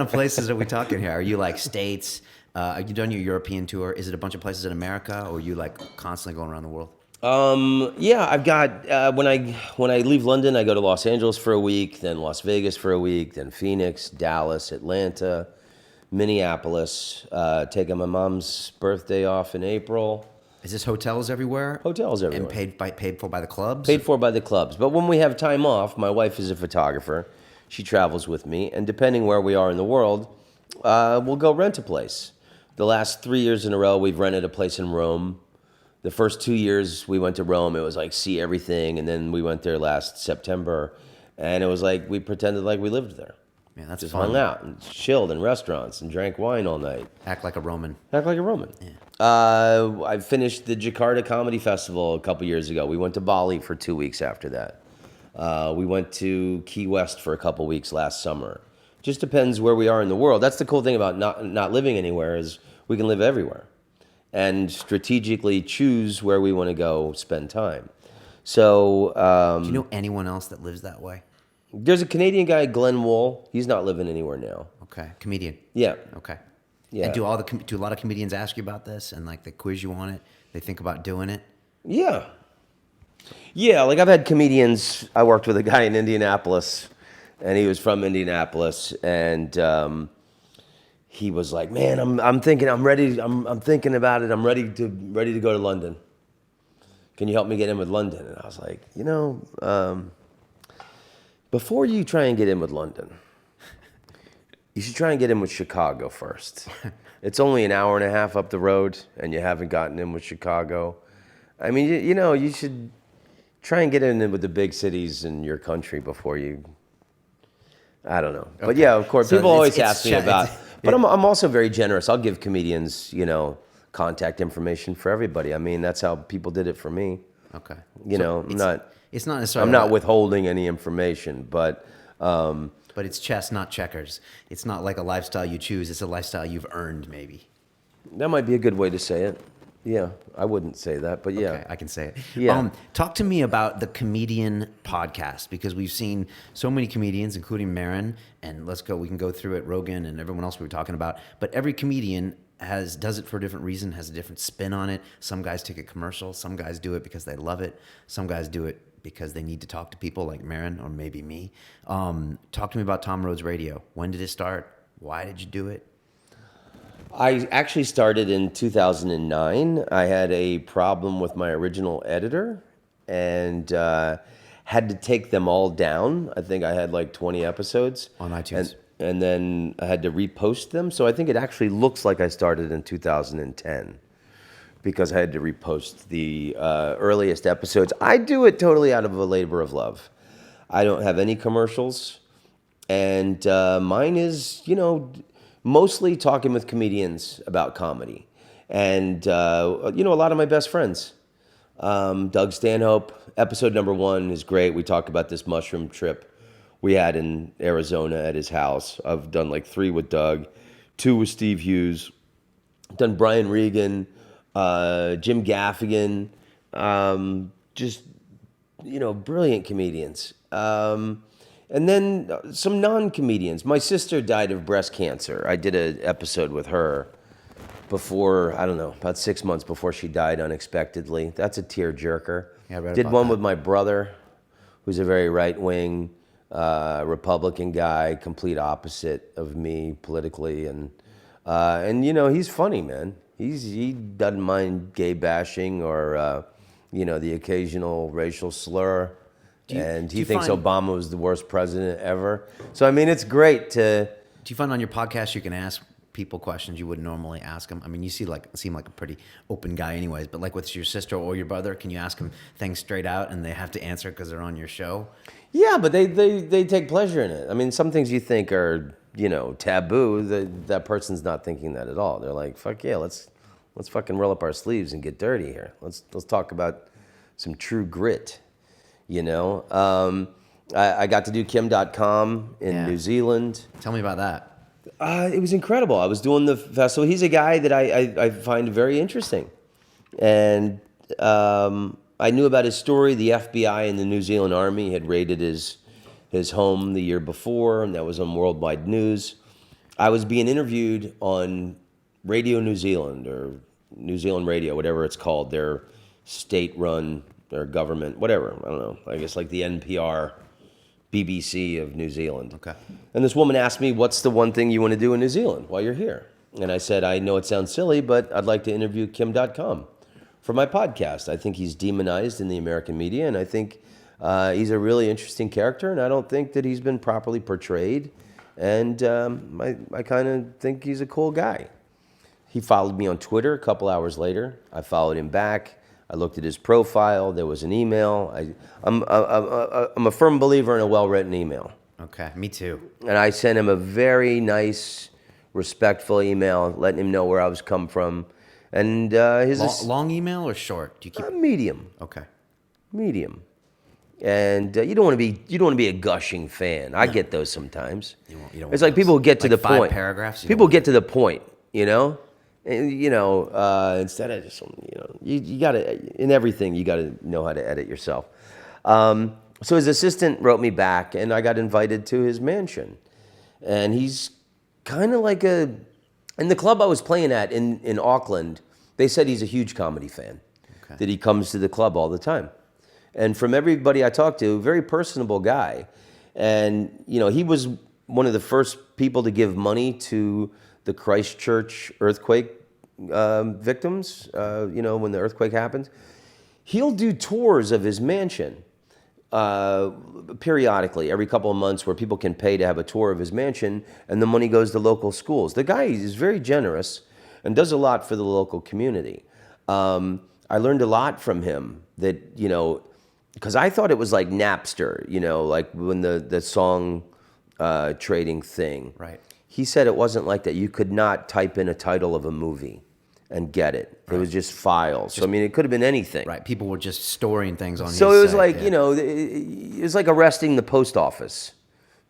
of places are we talking here? Are you like states? Are you done your European tour? Is it a bunch of places in America, or are you like constantly going around the world? I've got when I leave London, I go to Los Angeles for a week, then Las Vegas for a week, then Phoenix, Dallas, Atlanta, Minneapolis. Taking my mom's birthday off in April. Is this hotels everywhere? Hotels everywhere. And paid for by the clubs? Paid for by the clubs. But when we have time off, my wife is a photographer. She travels with me, and depending where we are in the world, we'll go rent a place. The last 3 years in a row, we've rented a place in Rome. The first 2 years we went to Rome, it was like see everything, and then we went there last September, and it was like we pretended like we lived there. Man, that's just fun. hung out and chilled in restaurants and drank wine all night. Act like a Roman. Act like a Roman. Yeah. I finished the Jakarta Comedy Festival a couple years ago. We went to Bali for 2 weeks after that. We went to Key West for a couple weeks last summer. Just depends where we are in the world. That's the cool thing about not living anywhere is we can live everywhere and strategically choose where we want to go spend time. So, do you know anyone else that lives that way? There's a Canadian guy, Glenn Wool. He's not living anywhere now. Okay, comedian. Yeah. Okay. Yeah. And do a lot of comedians ask you about this and like they quiz you on it? They think about doing it? Yeah. Yeah, like I've had comedians. I worked with a guy in Indianapolis, and he was from Indianapolis, and he was like, "Man, I'm thinking about it. I'm ready to go to London. Can you help me get in with London?" And I was like, before you try and get in with London, you should try and get in with Chicago first. It's only an hour and a half up the road, and you haven't gotten in with Chicago. I mean, you should try and get in with the big cities in your country before you. I don't know, but yeah, of course, people always ask me about. But I'm also very generous. I'll give comedians, contact information for everybody. I mean, that's how people did it for me. Okay. It's not necessarily. I'm not withholding any information, but. But it's chess, not checkers. It's not like a lifestyle you choose. It's a lifestyle you've earned, maybe. That might be a good way to say it. Yeah, I wouldn't say that, but yeah. Okay, I can say it. Yeah. Talk to me about the Comedian podcast, because we've seen so many comedians, including Maron, and we can go through it, Rogan and everyone else we were talking about, but every comedian does it for a different reason, has a different spin on it. Some guys take it commercial, some guys do it because they love it, some guys do it because they need to talk to people like Maron or maybe me. Talk to me about Tom Rhodes Radio. When did it start? Why did you do it? I actually started in 2009. I had a problem with my original editor and had to take them all down. I think I had like 20 episodes. On iTunes. And then I had to repost them. So I think it actually looks like I started in 2010 because I had to repost the earliest episodes. I do it totally out of a labor of love. I don't have any commercials. And mine is, mostly talking with comedians about comedy. And, a lot of my best friends. Doug Stanhope, episode number 1 is great. We talk about this mushroom trip we had in Arizona at his house. I've done like 3 with Doug, 2 with Steve Hughes, done Brian Regan, Jim Gaffigan, just, brilliant comedians. And then some non-comedians. My sister died of breast cancer. I did an episode with her before, about 6 months before she died unexpectedly. That's a tearjerker. Yeah, I read did about one that. with my brother, who's a very right-wing Republican guy, complete opposite of me politically. And he's funny, man. He doesn't mind gay bashing or, the occasional racial slur. And he thinks Obama was the worst president ever. So, I mean, it's great to... Do you find on your podcast you can ask people questions you wouldn't normally ask them? I mean, you seem like a pretty open guy anyways, but like with your sister or your brother, can you ask them things straight out and they have to answer because they're on your show? Yeah, but they take pleasure in it. I mean, some things you think are, taboo, that person's not thinking that at all. They're like, fuck yeah, let's fucking roll up our sleeves and get dirty here. Let's talk about some true grit. I got to do Kim Dotcom in New Zealand. Tell me about that. It was incredible. I was doing the festival. He's a guy that I find very interesting. And I knew about his story. The FBI and the New Zealand Army had raided his home the year before, and that was on worldwide news. I was being interviewed on Radio New Zealand or New Zealand Radio, whatever it's called. Their state-run... or government, whatever, I don't know, I guess like the NPR, BBC of New Zealand. Okay. And this woman asked me, what's the one thing you want to do in New Zealand while you're here? And I said, I know it sounds silly, but I'd like to interview Kim Dotcom for my podcast. I think he's demonized in the American media, and I think he's a really interesting character, and I don't think that he's been properly portrayed. And I kind of think he's a cool guy. He followed me on Twitter a couple hours later. I followed him back. I looked at his profile. There was an email. I'm a firm believer in a well-written email. Okay, me too. And I sent him a very nice, respectful email, letting him know where I was come from. And his long email or short? Do you keep medium? Okay, medium. And you don't want to be a gushing fan. I get those sometimes. You don't it's want like people those, get to like the 5 point. paragraphs. People get to the point, And, instead of just, you got to, in everything, you got to know how to edit yourself. So his assistant wrote me back, and I got invited to his mansion. And he's kind of like in the club I was playing at in Auckland, they said he's a huge comedy fan, that he comes to the club all the time. And from everybody I talked to, very personable guy. And, he was one of the first people to give money to the Christchurch earthquake victims, when the earthquake happened. He'll do tours of his mansion periodically, every couple of months, where people can pay to have a tour of his mansion, and the money goes to local schools. The guy is very generous and does a lot for the local community. I learned a lot from him that, because I thought it was like Napster, like when the song trading thing. Right. he said it wasn't like that. You could not type in a title of a movie and get it. Right. It was just files. So, I mean, it could have been anything. Right. People were just storing things on his So it was site, like, you know, it was like arresting the post office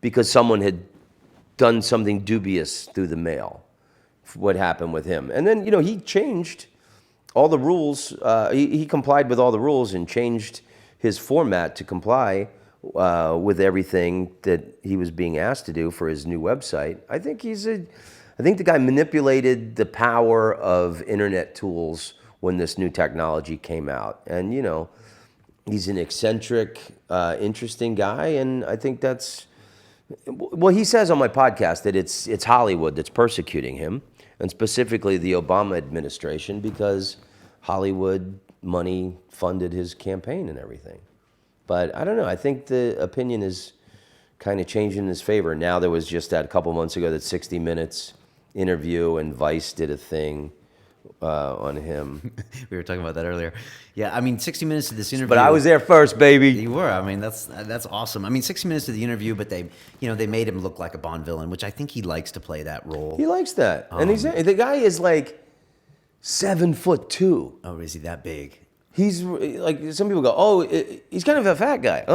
because someone had done something dubious through the mail. What happened with him. And then, you know, he changed all the rules. He complied with all the rules and changed his format to comply with everything that he was being asked to do for his new website. I think the guy manipulated the power of internet tools when this new technology came out. And, you know, he's an eccentric, interesting guy. And I think that's, well, he says on my podcast that it's Hollywood that's persecuting him, and specifically the Obama administration, because Hollywood money funded his campaign and everything. But I don't know. I think the opinion is kind of changing in his favor. Now there was just that a couple months ago that 60 Minutes interview, and Vice did a thing on him. We were talking about that earlier. Yeah, I mean, 60 Minutes to this interview. But I was there first, baby. You were. I mean, that's awesome. I mean, 60 Minutes to the interview, but they made him look like a Bond villain, which I think he likes to play that role. He likes that, and the guy is like 7'2". Oh, is he that big? He's like, some people go, oh, he's kind of a fat guy.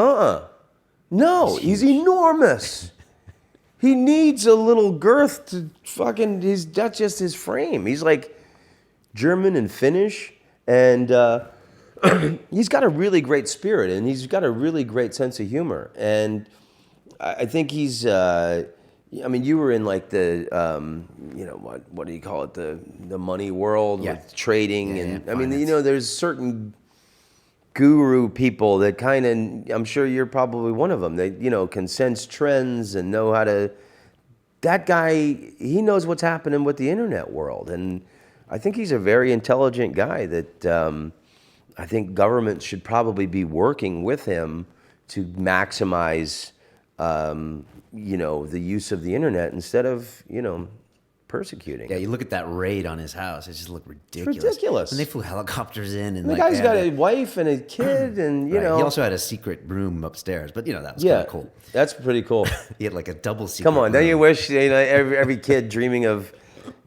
No, he's enormous. He needs a little girth to fucking, that's just his frame. He's like German and Finnish, and he's got a really great spirit, and he's got a really great sense of humor. And I think he's, I mean, you were in like the, you know, what do you call it? The money world with trading. And I mean, you know, there's certain guru people that kind of, I'm sure you're probably one of them, that, you know, can sense trends and know how to, that guy, he knows what's happening with the internet world. And I think he's a very intelligent guy that I think government should probably be working with him to maximize, you know, the use of the internet instead of, you know, persecuting. Yeah, you look at that raid on his house; it just looked ridiculous. It's ridiculous. And they flew helicopters in, and the guy's got a wife and a kid, and you know. He also had a secret room upstairs, but you know that was kind of cool. That's pretty cool. He had like a double secret. Come on, room. don't you wish, you know, every kid dreaming of,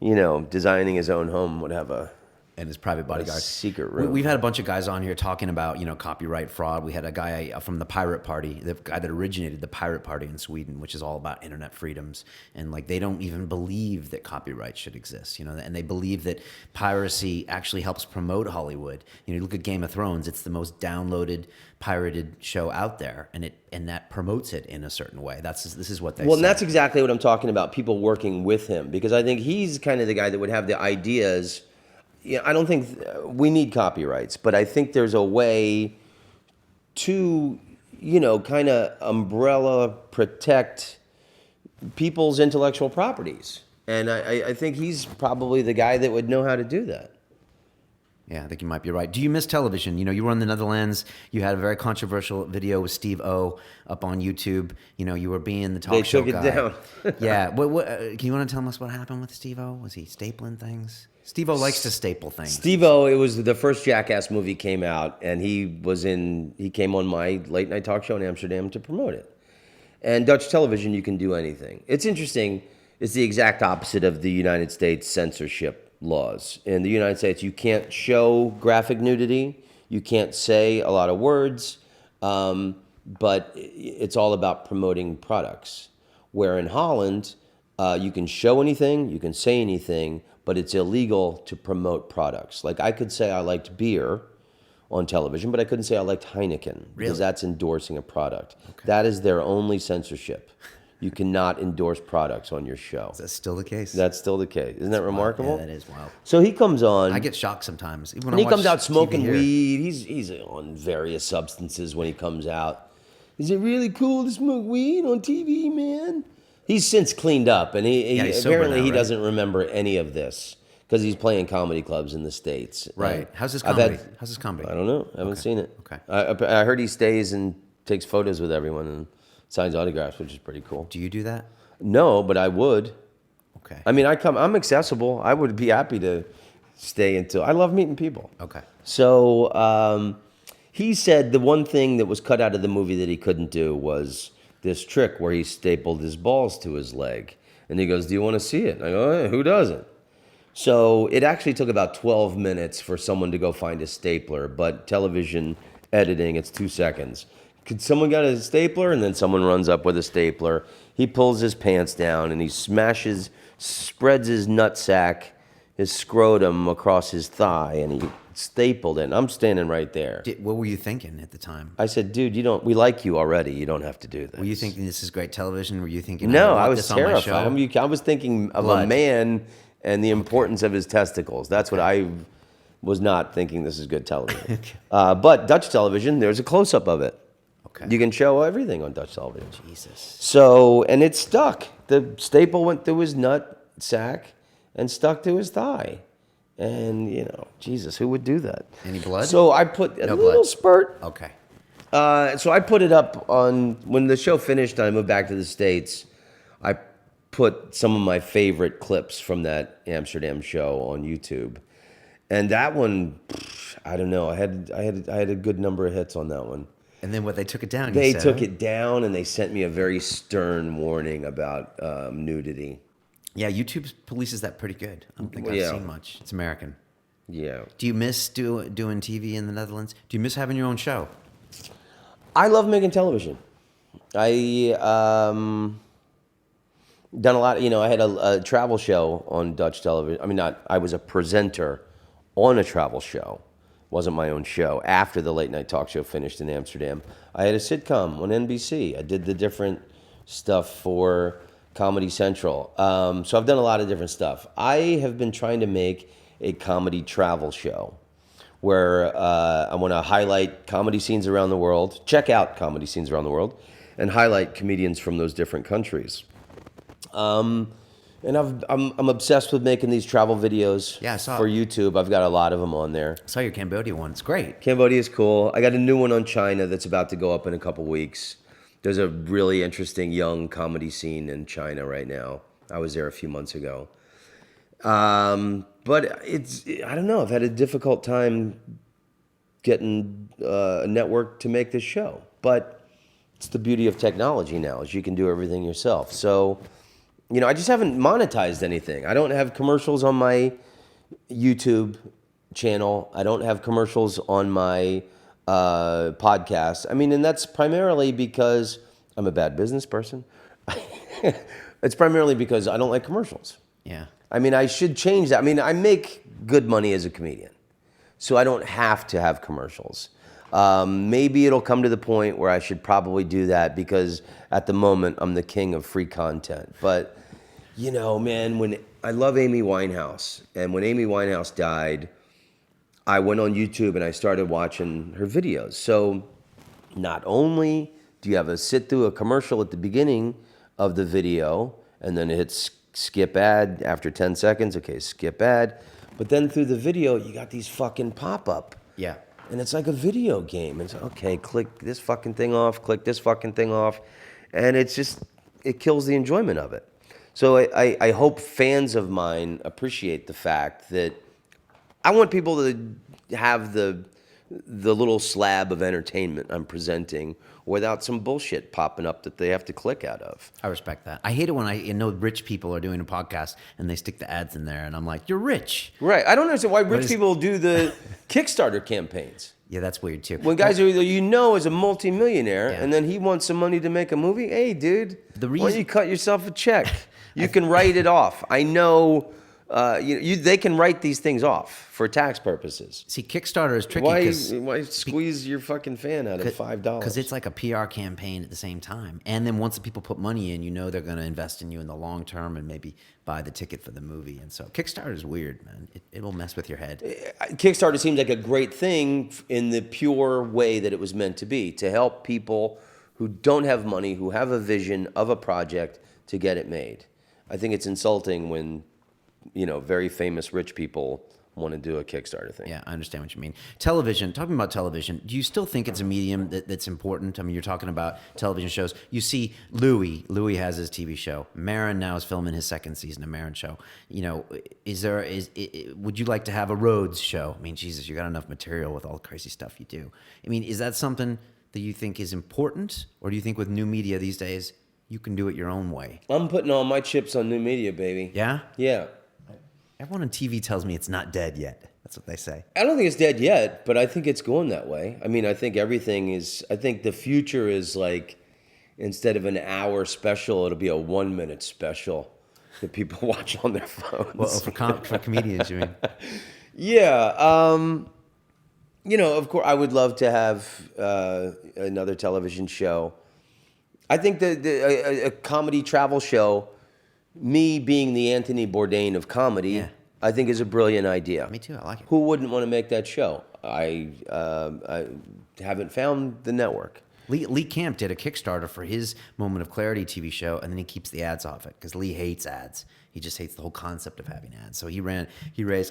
you know, designing his own home would have a and his private bodyguard. Secret room. We've had a bunch of guys on here talking about, you know, copyright fraud. We had a guy from the Pirate Party, the guy that originated the Pirate Party in Sweden, which is all about internet freedoms. And like, they don't even believe that copyright should exist, you know, and they believe that piracy actually helps promote Hollywood. You know, you look at Game of Thrones, it's the most downloaded pirated show out there, and that promotes it in a certain way. This is what they say. Well, and that's exactly what I'm talking about, people working with him, because I think he's kind of the guy that would have the ideas. Yeah, I don't think we need copyrights, but I think there's a way to, you know, kind of umbrella protect people's intellectual properties. And I think he's probably the guy that would know how to do that. Yeah, I think you might be right. Do you miss television? You know, you were in the Netherlands. You had a very controversial video with Steve O up on YouTube. You know, you were being the talk show guy. They took it down. Yeah. Can you want to tell us what happened with Steve O? Was he stapling things? Steve O likes to staple things. Steve O, it was the first Jackass movie came out, and he came on my late night talk show in Amsterdam to promote it. And Dutch television, you can do anything. It's interesting. It's the exact opposite of the United States censorship laws. In the United States, you can't show graphic nudity. You can't say a lot of words, but it's all about promoting products. Where in Holland, you can show anything, you can say anything, but it's illegal to promote products. Like, I could say I liked beer on television, but I couldn't say I liked Heineken, because that's endorsing a product. Okay. That is their only censorship. You cannot endorse products on your show. Is that still the case? That's still the case. Isn't that remarkable? Yeah, that is wild. So he comes on. I get shocked sometimes. When he comes out smoking weed. He's on various substances when he comes out. Is it really cool to smoke weed on TV, man? He's since cleaned up, and he apparently he doesn't remember any of this because he's playing comedy clubs in the States. Right. How's his comedy? How's his comedy? I don't know. I haven't seen it. Okay. I heard he stays and takes photos with everyone and signs autographs, which is pretty cool. Do you do that? No, but I would. Okay. I mean, I'm accessible. I would be happy to stay until. I love meeting people. Okay. So he said the one thing that was cut out of the movie that he couldn't do was this trick where he stapled his balls to his leg. And he goes, do you want to see it? And I go, who doesn't? So it actually took about 12 minutes for someone to go find a stapler, but television editing, it's 2 seconds. Could someone get a stapler? And then someone runs up with a stapler. He pulls his pants down and he spreads his nutsack, his scrotum across his thigh, and he stapled it. And I'm standing right there. What were you thinking at the time? I said, dude, we like you already. You don't have to do this. Were you thinking this is great television? Were you thinking, no, I I was this on my show? terrified. I was thinking of a man and the importance of his testicles. That's what I was not thinking this is good television. But Dutch television, there's a close-up of it. Okay. You can show everything on Dutch television. Jesus. So, and it stuck. The staple went through his nut sack and stuck to his thigh. And, Jesus, who would do that? Any blood? So I put a little spurt. Okay. So I put it up on, when the show finished and I moved back to the States, I put some of my favorite clips from that Amsterdam show on YouTube. And that one, I don't know, I had a good number of hits on that one. And then they took it down? They took it down and they sent me a very stern warning about nudity. Yeah, YouTube polices that pretty good. I don't think I've seen much. It's American. Yeah. Do you miss doing TV in the Netherlands? Do you miss having your own show? I love making television. I done a lot. I had a travel show on Dutch television. I mean, I was a presenter on a travel show. Wasn't my own show. After the late night talk show finished in Amsterdam, I had a sitcom on NBC. I did the different stuff for Comedy Central. So I've done a lot of different stuff. I have been trying to make a comedy travel show where I want to highlight comedy scenes around the world, check out comedy scenes around the world, and highlight comedians from those different countries. And I'm obsessed with making these travel videos for YouTube. I've got a lot of them on there. I saw your Cambodia one. It's great. Cambodia is cool. I got a new one on China that's about to go up in a couple weeks. There's a really interesting young comedy scene in China right now. I was there a few months ago. But I don't know. I've had a difficult time getting a network to make this show. But it's the beauty of technology now, is you can do everything yourself. So, I just haven't monetized anything. I don't have commercials on my YouTube channel. I don't have commercials on my podcast. I mean, and that's primarily because I'm a bad business person. It's primarily because I don't like commercials. Yeah. I mean, I should change that. I mean, I make good money as a comedian, so I don't have to have commercials. Maybe it'll come to the point where I should probably do that because at the moment I'm the king of free content. But, man, when I love Amy Winehouse, and when Amy Winehouse died, I went on YouTube and I started watching her videos. So not only do you have to sit through a commercial at the beginning of the video and then it hits skip ad after 10 seconds, okay, skip ad. But then through the video, you got these fucking pop-up. Yeah. And it's like a video game. It's okay, click this fucking thing off, click this fucking thing off. And it kills the enjoyment of it. So I hope fans of mine appreciate the fact that I want people to have the little slab of entertainment I'm presenting without some bullshit popping up that they have to click out of. I respect that. I hate it when I know rich people are doing a podcast and they stick the ads in there and I'm like, you're rich. Right. I don't understand why rich people do the Kickstarter campaigns. Yeah, that's weird too. When guys is a multimillionaire and then he wants some money to make a movie. Hey, dude, why don't you cut yourself a check? You can write it off. I know they can write these things off for tax purposes. See, Kickstarter is tricky. Why squeeze your fucking fan out of $5? Because it's like a PR campaign at the same time. And then once the people put money in, they're going to invest in you in the long term and maybe buy the ticket for the movie. And so Kickstarter is weird, man. It will mess with your head. Kickstarter seems like a great thing in the pure way that it was meant to be, to help people who don't have money, who have a vision of a project to get it made. I think it's insulting when very famous rich people want to do a Kickstarter thing. Yeah, I understand what you mean. Television, talking about television, do you still think it's a medium that's important? I mean, you're talking about television shows. You see Louis has his TV show. Maron now is filming his second season of Maron show. Would you like to have a Rhodes show? I mean, Jesus, you got enough material with all the crazy stuff you do. I mean, is that something that you think is important? Or do you think with new media these days, You can do it your own way. I'm putting all my chips on new media, baby. Yeah? Yeah. Everyone on TV tells me it's not dead yet. That's what they say. I don't think it's dead yet, but I think it's going that way. I mean, I think I think the future is like, instead of an hour special, it'll be a 1 minute special that people watch on their phones. Well, for comedians, you mean? Yeah. Of course, I would love to have another television show. I think a comedy travel show, me being the Anthony Bourdain of comedy, Yeah. I think is a brilliant idea. Me too, I like it. Who wouldn't want to make that show? I haven't found the network. Lee Camp did a Kickstarter for his Moment of Clarity TV show, and then he keeps the ads off it because Lee hates ads. He just hates the whole concept of having ads. So he raised,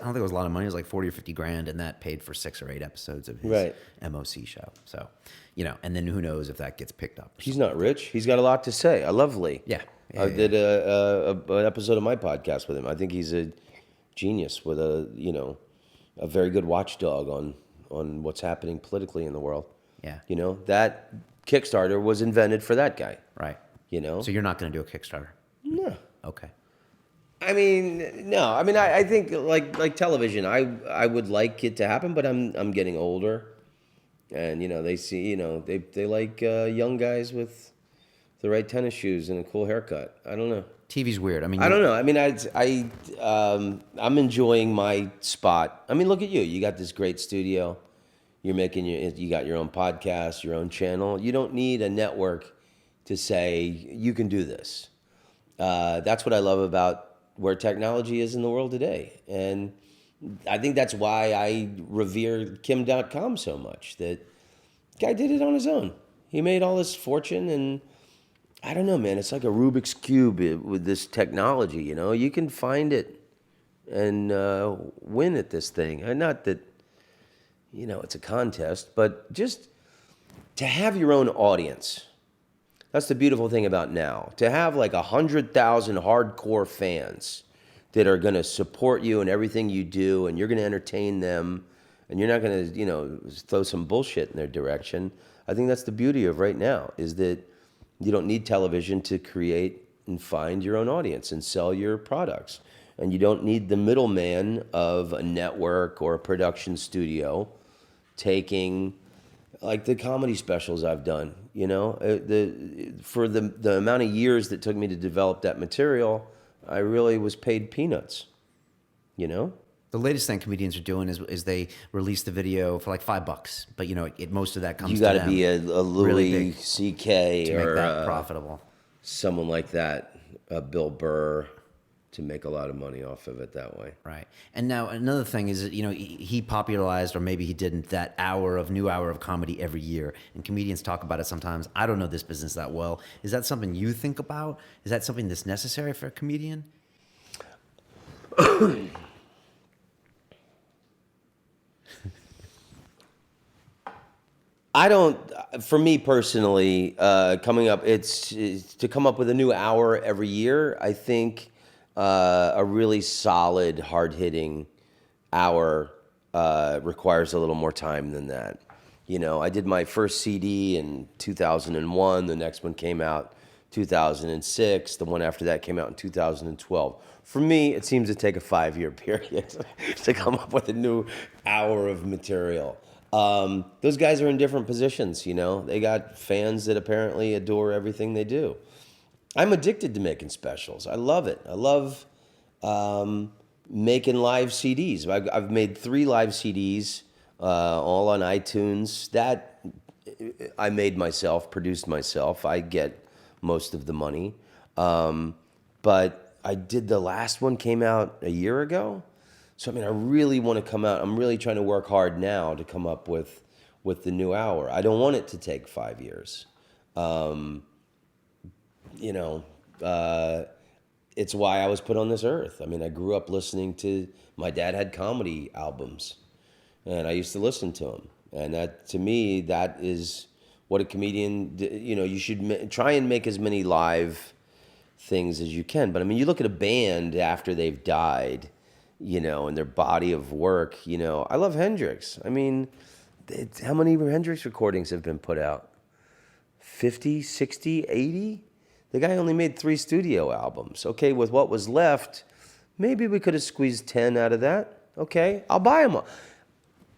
I don't think it was a lot of money, it was like 40 or 50 grand, and that paid for 6 or 8 episodes of his MOC show. So, and then who knows if that gets picked up. He's not rich. He's got a lot to say. I love Lee. Yeah. I did an episode of my podcast with him. I think he's a genius with a very good watchdog on what's happening politically in the world. Yeah. That Kickstarter was invented for that guy. Right. So you're not going to do a Kickstarter? No. Okay. I mean, no. I mean, I think like television, I would like it to happen, but I'm getting older, and they see they like young guys with the right tennis shoes and a cool haircut. I don't know. TV's weird. I mean, I don't know. I mean, I'm enjoying my spot. I mean, look at you. You got this great studio. You got your own podcast, your own channel. You don't need a network to say you can do this. That's what I love about where technology is in the world today. And I think that's why I revere Kim Dotcom so much. That guy did it on his own. He made all this fortune, and I don't know, man. It's like a Rubik's Cube with this technology, You can find it and win at this thing. And not that, it's a contest, but just to have your own audience. That's the beautiful thing about now. To have like 100,000 hardcore fans that are going to support you in everything you do, and you're going to entertain them, and you're not going to, throw some bullshit in their direction. I think that's the beauty of right now, is that you don't need television to create and find your own audience and sell your products. And you don't need the middleman of a network or a production studio taking, like the comedy specials I've done, for the amount of years that took me to develop that material, I really was paid peanuts, The latest thing comedians are doing is they release the video for like $5, but most of that comes. You got to to be a Louis really C.K. to or make that profitable. Someone like that, Bill Burr, to make a lot of money off of it that way. Right. And now another thing is that, he popularized, or maybe he didn't, that new hour of comedy every year. And comedians talk about it sometimes. I don't know this business that well. Is that something you think about? Is that something that's necessary for a comedian? For me personally, coming up, it's to come up with a new hour every year. I think a really solid, hard-hitting hour requires a little more time than that. I did my first CD in 2001. The next one came out 2006. The one after that came out in 2012. For me, it seems to take a 5-year period to come up with a new hour of material. Those guys are in different positions, They got fans that apparently adore everything they do. I'm addicted to making specials. I love it. I love making live CDs. I've made 3 live CDs, all on iTunes. That I made myself, produced myself. I get most of the money. But I did the last one, came out a year ago. So, I really want to come out. I'm really trying to work hard now to come up with the new hour. I don't want it to take 5 years. It's why I was put on this earth. I grew up listening to, my dad had comedy albums, and I used to listen to them. And that, to me, that is what a comedian, you should try and make as many live things as you can. But you look at a band after they've died, and their body of work, I love Hendrix. How many Hendrix recordings have been put out? 50, 60, 80? The guy only made 3 studio albums. Okay, with what was left, maybe we could have squeezed 10 out of that. Okay, I'll buy them all.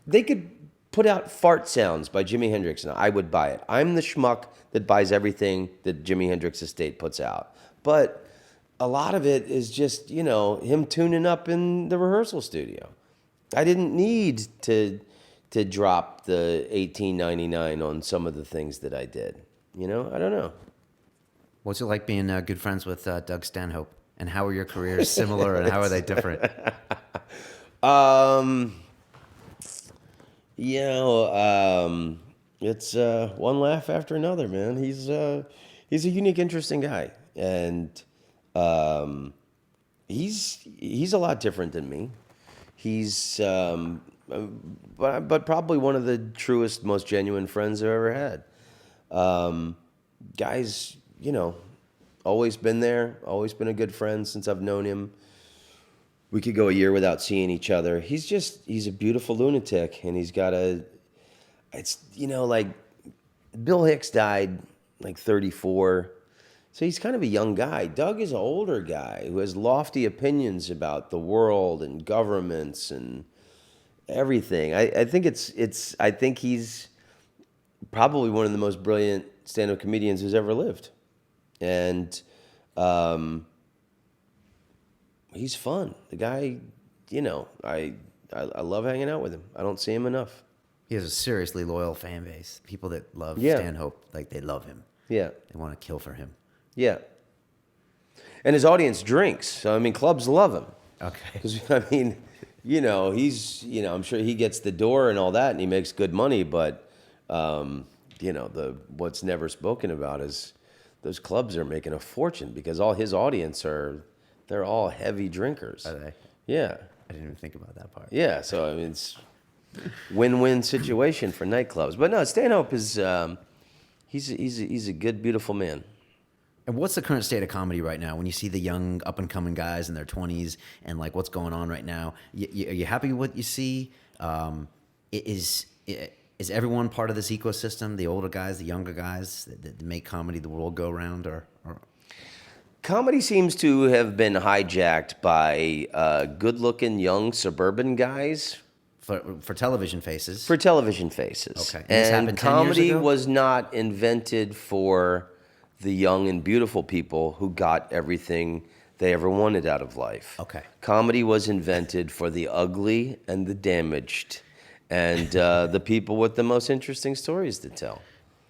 They could put out Fart Sounds by Jimi Hendrix, and I would buy it. I'm the schmuck that buys everything that Jimi Hendrix Estate puts out. But a lot of it is just, him tuning up in the rehearsal studio. I didn't need to drop the $18.99 on some of the things that I did. I don't know. What's it like being good friends with Doug Stanhope? And how are your careers similar and how are they different? It's one laugh after another, man. He's a unique, interesting guy, and he's a lot different than me. He's but probably one of the truest, most genuine friends I've ever had. Guy's, always been there, always been a good friend since I've known him. We could go a year without seeing each other. He's a beautiful lunatic, and he's got like Bill Hicks died like 34. So he's kind of a young guy. Doug is an older guy who has lofty opinions about the world and governments and everything. I think I think he's probably one of the most brilliant stand-up comedians who's ever lived. And he's fun. The guy, I love hanging out with him. I don't see him enough. He has a seriously loyal fan base. People that love Stanhope, like they love him. Yeah. They want to kill for him. Yeah. And his audience drinks. So, clubs love him. Okay. Because, he's, I'm sure he gets the door and all that, and he makes good money. But, what's never spoken about is those clubs are making a fortune because all his audience they're all heavy drinkers. Are they? Yeah. I didn't even think about that part. Yeah. So, it's win-win situation for nightclubs. But no, Stanhope is, he's a good, beautiful man. And what's the current state of comedy right now? When you see the young up-and-coming guys in their 20s and like what's going on right now, are you happy with what you see? Is everyone part of this ecosystem? The older guys, the younger guys that make comedy the world go round, or? Comedy seems to have been hijacked by good-looking young suburban guys. For television faces. For television faces. Okay. And comedy was not invented for the young and beautiful people who got everything they ever wanted out of life. Okay. Comedy was invented for the ugly and the damaged and the people with the most interesting stories to tell.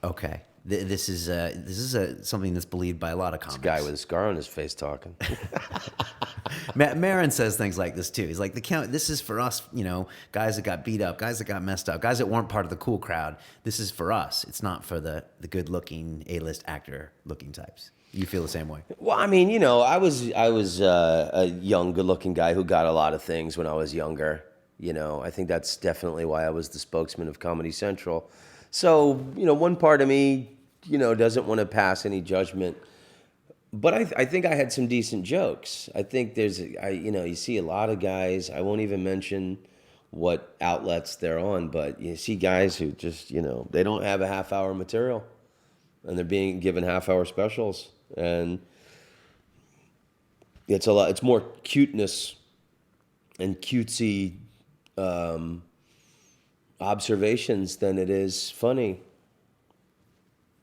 Okay. This is something that's believed by a lot of comics. This guy with a scar on his face talking. Maron says things like this too. He's like, this is for us, guys that got beat up, guys that got messed up, guys that weren't part of the cool crowd. This is for us. It's not for the good-looking A-list actor-looking types. You feel the same way? Well, I was a young, good-looking guy who got a lot of things when I was younger. I think that's definitely why I was the spokesman of Comedy Central. So, one part of me, doesn't want to pass any judgment. But I think I had some decent jokes. I think you see a lot of guys, I won't even mention what outlets they're on, but you see guys who just, they don't have a half-hour material. And they're being given half-hour specials. And it's more cuteness and cutesy observations than it is funny.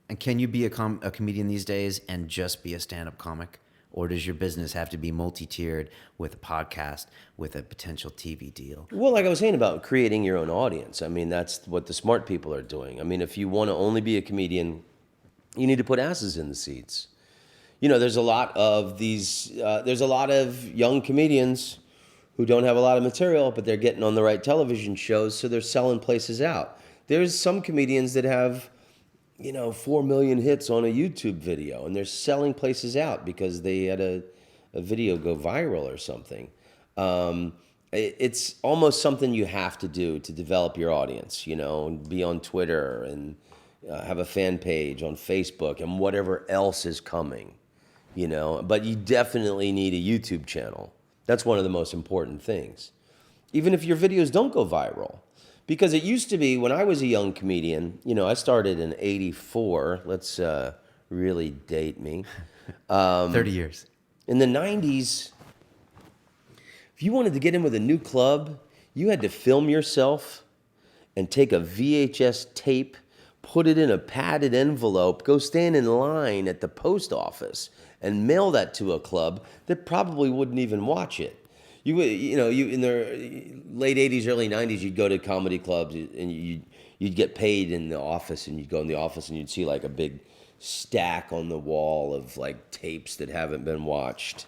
And can you be a comedian these days and just be a stand-up comic? Or does your business have to be multi-tiered with a podcast, with a potential TV deal? Well, like I was saying about creating your own audience, that's what the smart people are doing. If you want to only be a comedian, you need to put asses in the seats. There's a lot of young comedians who don't have a lot of material, but they're getting on the right television shows, so they're selling places out. There's some comedians that have 4 million hits on a YouTube video, and they're selling places out because they had a video go viral or something. It's almost something you have to do to develop your audience, and be on Twitter and have a fan page on Facebook and whatever else is coming, But you definitely need a YouTube channel. That's one of the most important things. Even if your videos don't go viral. Because it used to be, when I was a young comedian, I started in 84. Let's really date me. 30 years. In the 90s, if you wanted to get in with a new club, you had to film yourself and take a VHS tape, put it in a padded envelope, go stand in line at the post office and mail that to a club that probably wouldn't even watch it. You in the late 80s, early 90s, you'd go to comedy clubs and you'd get paid in the office, and you'd go in the office and you'd see like a big stack on the wall of like tapes that haven't been watched.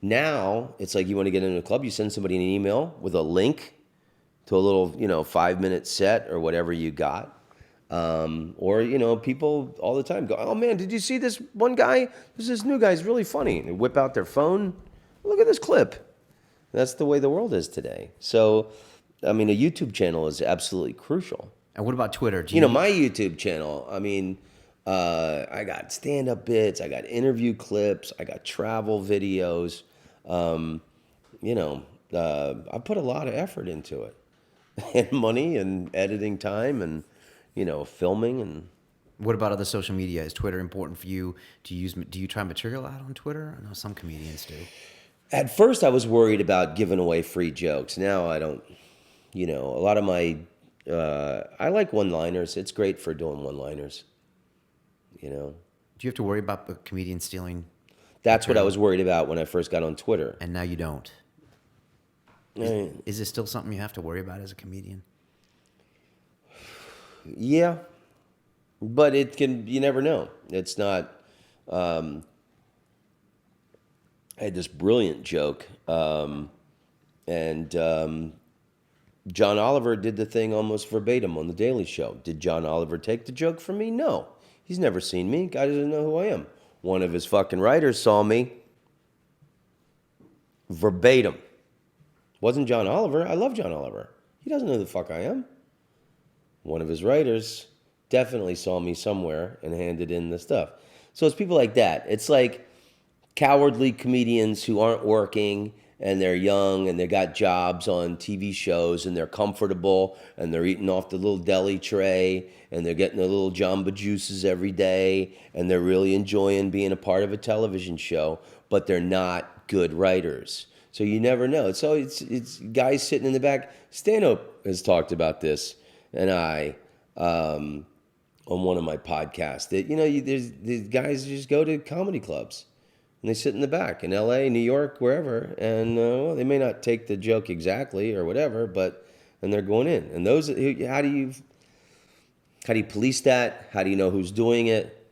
Now it's like you want to get into a club, you send somebody an email with a link to a little 5-minute set or whatever you got. Or people all the time go, oh man, did you see this one guy? This new guy's really funny. And they whip out their phone, look at this clip. That's the way the world is today. So, I mean, a YouTube channel is absolutely crucial. And what about Twitter? My YouTube channel, I mean, I got stand-up bits, I got interview clips, I got travel videos. I put a lot of effort into it. And money and editing time and, filming. And what about other social media? Is Twitter important for you? Do you try material out on Twitter? I know some comedians do. At first, I was worried about giving away free jokes. Now I don't. A lot of my, I like one-liners. It's great for doing one-liners. Do you have to worry about the comedian stealing? That's what I was worried about when I first got on Twitter. And now you don't. Is it still something you have to worry about as a comedian? Yeah, but you never know. It's not. I had this brilliant joke, and John Oliver did the thing almost verbatim on The Daily Show. Did John Oliver take the joke from me? No. He's never seen me. Guy doesn't know who I am. One of his fucking writers saw me verbatim. Wasn't John Oliver. I love John Oliver. He doesn't know who the fuck I am. One of his writers definitely saw me somewhere and handed in the stuff. So it's people like that. It's like cowardly comedians who aren't working and they're young and they got jobs on TV shows and they're comfortable and they're eating off the little deli tray and they're getting their little Jamba Juices every day and they're really enjoying being a part of a television show, but they're not good writers. So you never know. So it's guys sitting in the back. Stand-up has talked about this, and I on one of my podcasts that there's these guys who just go to comedy clubs. And they sit in the back in L.A., New York, wherever, and they may not take the joke exactly or whatever, and they're going in. And those, how do you police that? How do you know who's doing it?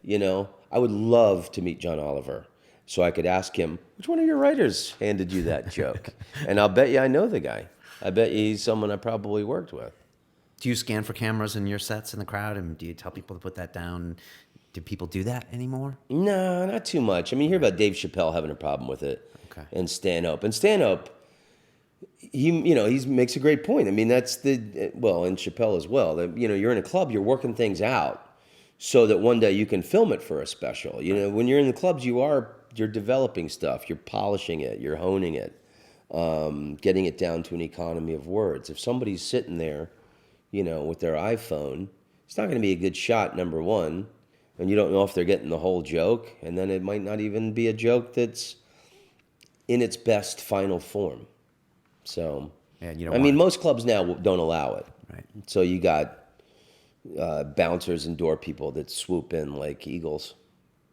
I would love to meet John Oliver, so I could ask him, which one of your writers handed you that joke? And I'll bet you I know the guy. I bet you he's someone I probably worked with. Do you scan for cameras in your sets in the crowd, and do you tell people to put that down? Do people do that anymore? No, not too much. I mean, you hear about Dave Chappelle having a problem with it. Okay. And stand-up. And stand-up, he makes a great point. I mean, and Chappelle as well. That, you're in a club, you're working things out so that one day you can film it for a special. When you're in the clubs, you're developing stuff. You're polishing it. You're honing it. Getting it down to an economy of words. If somebody's sitting there, with their iPhone, it's not going to be a good shot, number one. And you don't know if they're getting the whole joke, and then it might not even be a joke that's in its best final form. So, most clubs now don't allow it. Right. So you got bouncers and door people that swoop in like eagles.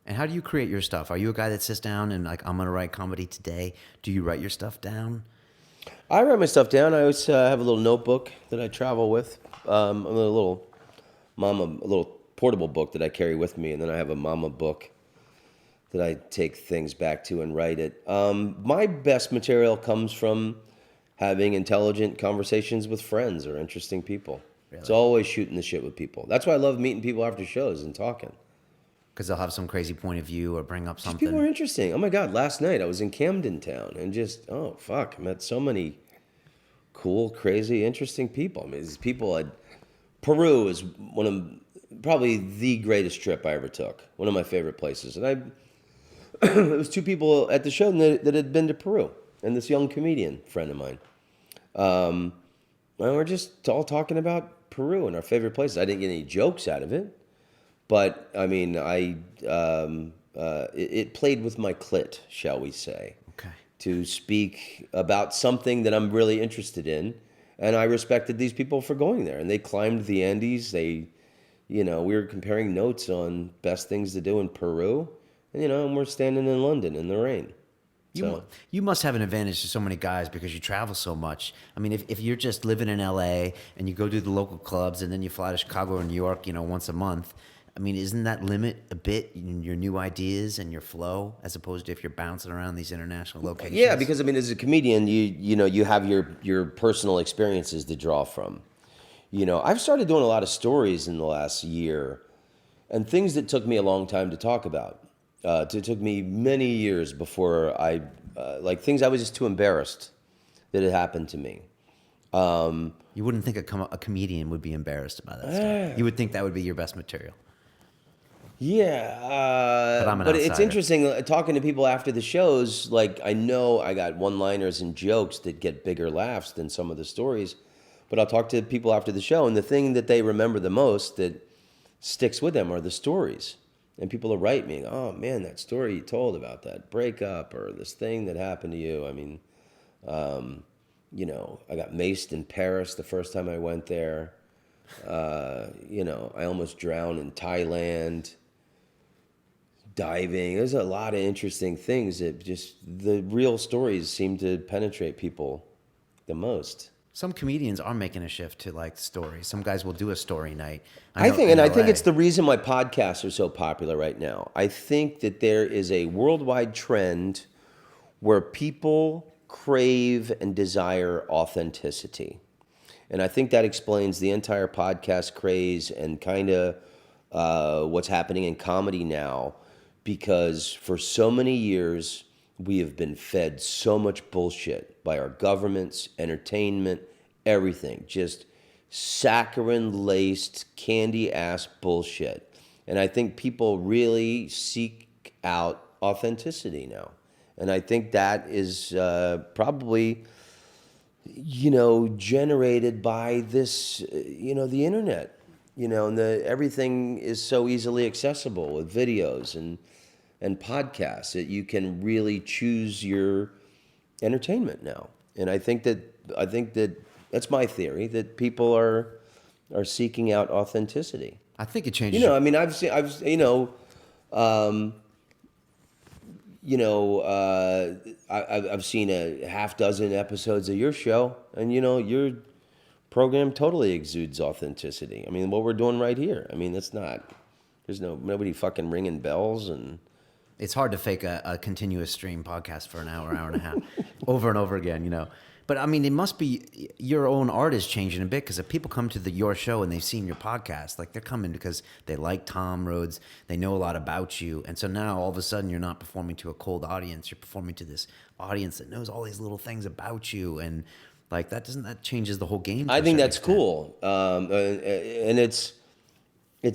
And how do you create your stuff? Are you a guy that sits down and I'm going to write comedy today? Do you write your stuff down? I write my stuff down. I always have a little notebook that I travel with. A little portable book that I carry with me, and then I have a mama book that I take things back to and write it. My best material comes from having intelligent conversations with friends or interesting people. Really? It's always shooting the shit with people. That's why I love meeting people after shows and talking. Because they'll have some crazy point of view or bring up something. Just people are interesting. Oh my God, last night I was in Camden Town and I met so many cool, crazy, interesting people. I mean, these people Peru is one of probably the greatest trip I ever took. One of my favorite places. And it was two people at the show that had been to Peru, and this young comedian friend of mine. And we're just all talking about Peru and our favorite places. I didn't get any jokes out of it, But I mean, it played with my clit, shall we say? Okay. To speak about something that I'm really interested in, and I respected these people for going there. And they climbed the Andes. We were comparing notes on best things to do in Peru, and we're standing in London in the rain. You must have an advantage to so many guys because you travel so much. I mean, if you're just living in LA and you go to the local clubs and then you fly to Chicago or New York, once a month, I mean, isn't that limit a bit in your new ideas and your flow as opposed to if you're bouncing around these international locations? Yeah, because I mean, as a comedian, you have your personal experiences to draw from. I've started doing a lot of stories in the last year, and things that took me a long time to talk about. It took me many years before like things I was just too embarrassed that had happened to me. You wouldn't think a comedian would be embarrassed about that stuff. You would think that would be your best material. Yeah, but it's interesting talking to people after the shows. Like, I know I got one-liners and jokes that get bigger laughs than some of the stories, but I'll talk to people after the show, and the thing that they remember the most that sticks with them are the stories. And people will write me, "Oh man, that story you told about that breakup or this thing that happened to you." I mean, I got maced in Paris the first time I went there. I almost drowned in Thailand. Diving. There's a lot of interesting things that just the real stories seem to penetrate people the most. Some comedians are making a shift to like stories. Some guys will do a story night. I think it's the reason why podcasts are so popular right now. I think that there is a worldwide trend where people crave and desire authenticity. And I think that explains the entire podcast craze and kind of what's happening in comedy now. Because for so many years, we have been fed so much bullshit by our governments, entertainment, everything. Just saccharine-laced, candy-ass bullshit. And I think people really seek out authenticity now. And I think that is probably, generated by this, the internet. And everything is so easily accessible with videos and podcasts that you can really choose your entertainment now. And I think that that's my theory, that people are seeking out authenticity. I think it changes. I've seen a half dozen episodes of your show, and your program totally exudes authenticity. I mean, what we're doing right here. I mean, there's nobody fucking ringing bells and. It's hard to fake a continuous stream podcast for an hour and a half, over and over again, But I mean, it must be your own art is changing a bit because if people come to your show and they've seen your podcast, like they're coming because they like Tom Rhodes, they know a lot about you, and so now all of a sudden you're not performing to a cold audience, you're performing to this audience that knows all these little things about you, and like that changes the whole game. I think that's cool, and it's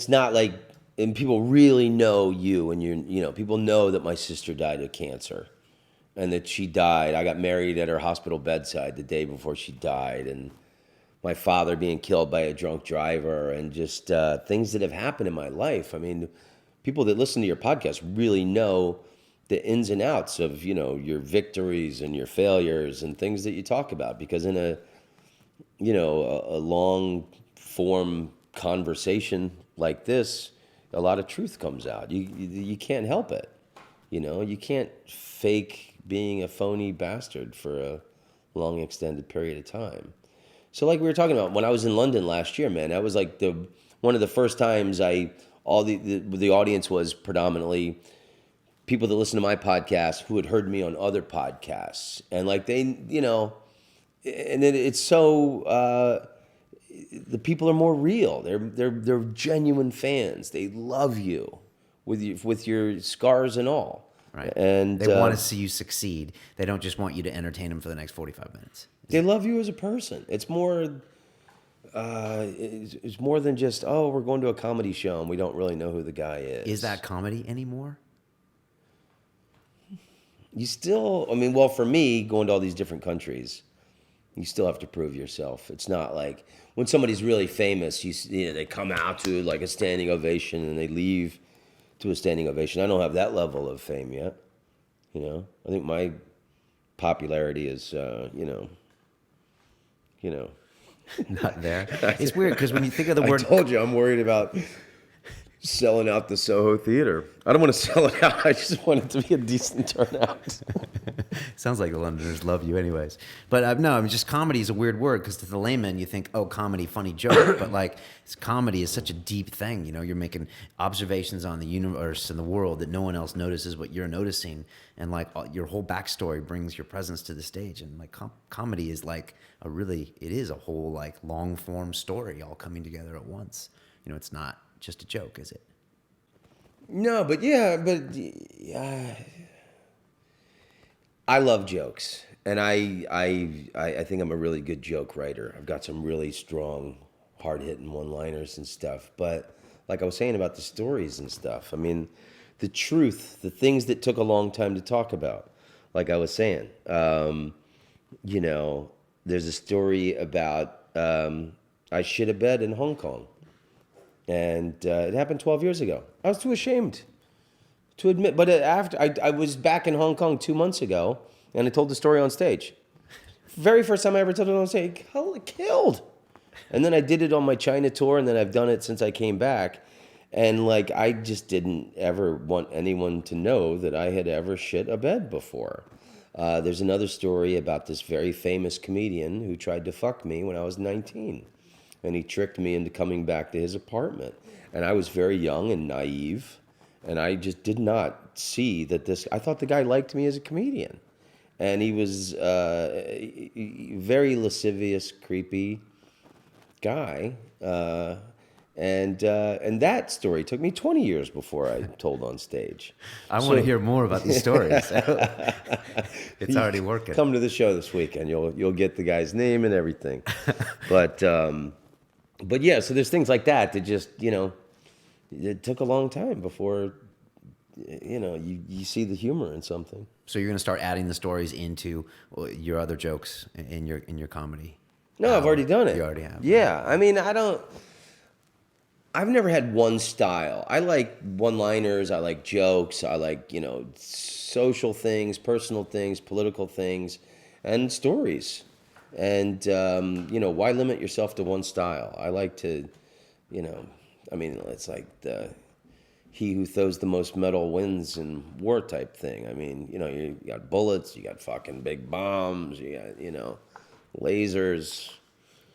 not like. And people really know you, and people know that my sister died of cancer, and that she died. I got married at her hospital bedside the day before she died, and my father being killed by a drunk driver, and just things that have happened in my life. I mean, people that listen to your podcast really know the ins and outs of your victories and your failures and things that you talk about, because in a long form conversation like this. A lot of truth comes out. You can't help it. You can't fake being a phony bastard for a long extended period of time. So like we were talking about, when I was in London last year, man, that was like one of the first times the audience was predominantly people that listen to my podcast who had heard me on other podcasts. And like they, and it's so, the people are more real. They're genuine fans. They love you with your scars and all. Right. And they want to see you succeed. They don't just want you to entertain them for the next 45 minutes. They love you as a person. It's more than just, we're going to a comedy show and we don't really know who the guy is. Is that comedy anymore? You still, well, for me, going to all these different countries, You still have to prove yourself. It's not like when somebody's really famous, they come out to like a standing ovation and they leave to a standing ovation. I don't have that level of fame yet. I think my popularity is, Not there. It's weird because when you think of the I word, told you I'm worried about selling out the Soho Theater. I don't want to sell it out. I just want it to be a decent turnout. sounds like the Londoners love you anyways. But no, I mean, just comedy is a weird word because to the layman you think, oh, comedy, funny joke. But like, comedy is such a deep thing. You're making observations on the universe and the world that no one else notices what you're noticing. And like your whole backstory brings your presence to the stage. And like comedy is like it is a whole like long form story all coming together at once. It's not just a joke, is it? No, but I love jokes, and I think I'm a really good joke writer. I've got some really strong, hard-hitting one-liners and stuff. But like I was saying about the stories and stuff, I mean, the truth, the things that took a long time to talk about. Like I was saying, there's a story about I shit a bed in Hong Kong. And it happened 12 years ago. I was too ashamed to admit. But after I was back in Hong Kong 2 months ago, and I told the story on stage. Very first time I ever told it on stage, killed. And then I did it on my China tour, and then I've done it since I came back. And like, I just didn't ever want anyone to know that I had ever shit a bed before. There's another story about this very famous comedian who tried to fuck me when I was 19. And he tricked me into coming back to his apartment. And I was very young and naive. And I just did not see that I thought the guy liked me as a comedian. And he was a very lascivious, creepy guy. And that story took me 20 years before I told on stage. I want to hear more about these stories. It's already working. Come to the show this weekend. You'll get the guy's name and everything. But yeah, so there's things like that just, it took a long time before, you see the humor in something. So you're going to start adding the stories into your other jokes in your comedy? No, I've already done it. You already have. Yeah. I mean, I've never had one style. I like one-liners. I like jokes. I like, social things, personal things, political things, and stories. And, why limit yourself to one style? I like to, it's like he who throws the most metal wins in war type thing. I mean, you got bullets, you got fucking big bombs, you got, lasers.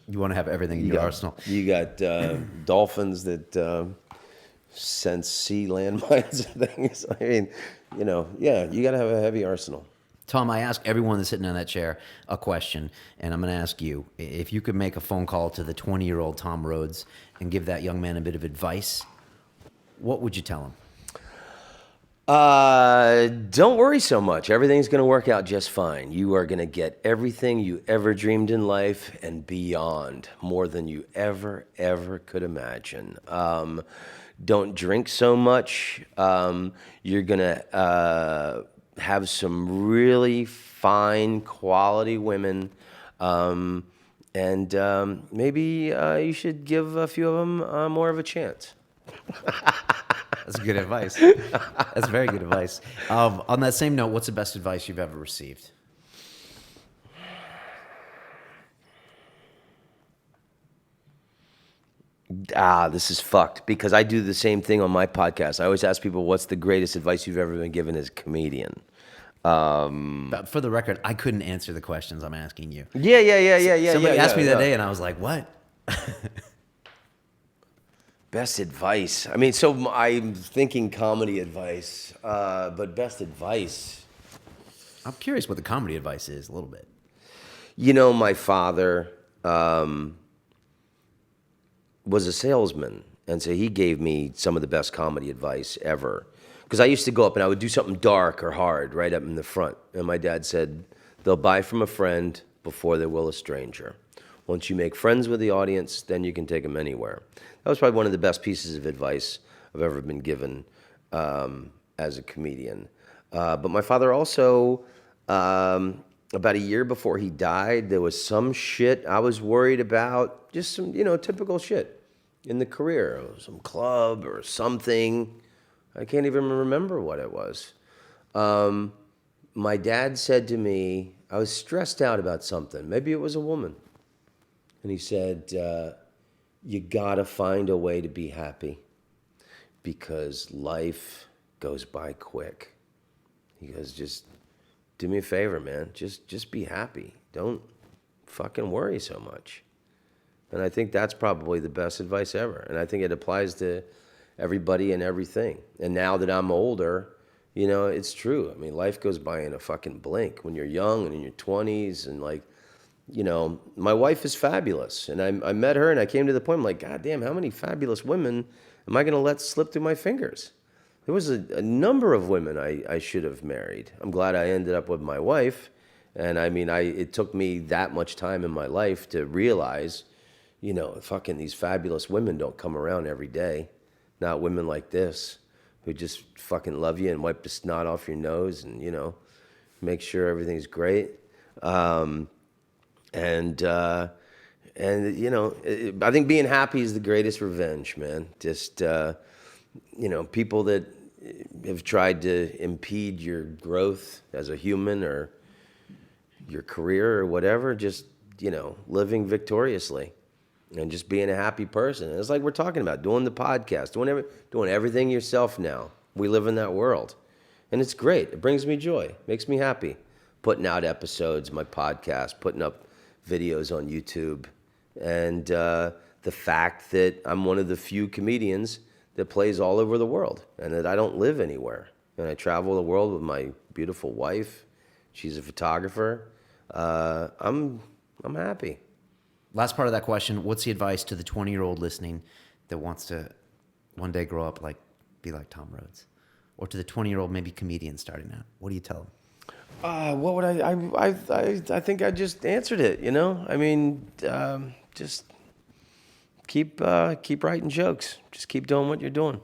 You want to have everything in your arsenal. You got dolphins that sense sea landmines and things. I mean, you got to have a heavy arsenal. Tom, I ask everyone that's sitting in that chair a question, and I'm going to ask you, if you could make a phone call to the 20-year-old Tom Rhodes and give that young man a bit of advice, what would you tell him? Don't worry so much. Everything's going to work out just fine. You are going to get everything you ever dreamed in life and beyond, more than you ever could imagine. Don't drink so much. You're going to have some really fine quality women, and maybe you should give a few of them more of a chance. That's good advice. That's very good advice. On that same note, what's the best advice you've ever received? This is fucked because I do the same thing on my podcast. I always ask people, what's the greatest advice you've ever been given as a comedian? But for the record, I couldn't answer the questions I'm asking you. Yeah. Somebody asked me that day, and I was like, what? Best advice. I mean, so I'm thinking comedy advice, but best advice. I'm curious what the comedy advice is a little bit. My father was a salesman, and so he gave me some of the best comedy advice ever. Because I used to go up and I would do something dark or hard right up in the front. And my dad said, they'll buy from a friend before they will a stranger. Once you make friends with the audience, then you can take them anywhere. That was probably one of the best pieces of advice I've ever been given as a comedian. But my father also about a year before he died, there was some shit I was worried about, just some, typical shit in the career, some club or something. I can't even remember what it was. My dad said to me, I was stressed out about something. Maybe it was a woman. And he said, you gotta find a way to be happy because life goes by quick. He goes, just do me a favor, man. Just be happy. Don't fucking worry so much. And I think that's probably the best advice ever. And I think it applies to everybody and everything. And now that I'm older, it's true. I mean, life goes by in a fucking blink when you're young and in your 20s. And my wife is fabulous. And I met her and I came to the point, I'm like, God damn, how many fabulous women am I going to let slip through my fingers? There was a number of women I should have married. I'm glad I ended up with my wife. And I mean, it took me that much time in my life to realize, fucking these fabulous women don't come around every day. Not women like this who just fucking love you and wipe the snot off your nose and, make sure everything's great. I think being happy is the greatest revenge, man. Just, people that have tried to impede your growth as a human or your career or whatever, just, living victoriously and just being a happy person. And it's like we're talking about, doing the podcast, doing everything yourself now. We live in that world. And it's great. It brings me joy, makes me happy. Putting out episodes, my podcast, putting up videos on YouTube. And the fact that I'm one of the few comedians that plays all over the world and that I don't live anywhere. And I travel the world with my beautiful wife. She's a photographer. I'm happy. Last part of that question, what's the advice to the 20-year-old listening that wants to one day grow up be like Tom Rhodes? Or to the 20-year-old maybe comedian starting out? What do you tell them? What would I think I just answered it, I mean, just keep writing jokes. Just keep doing what you're doing.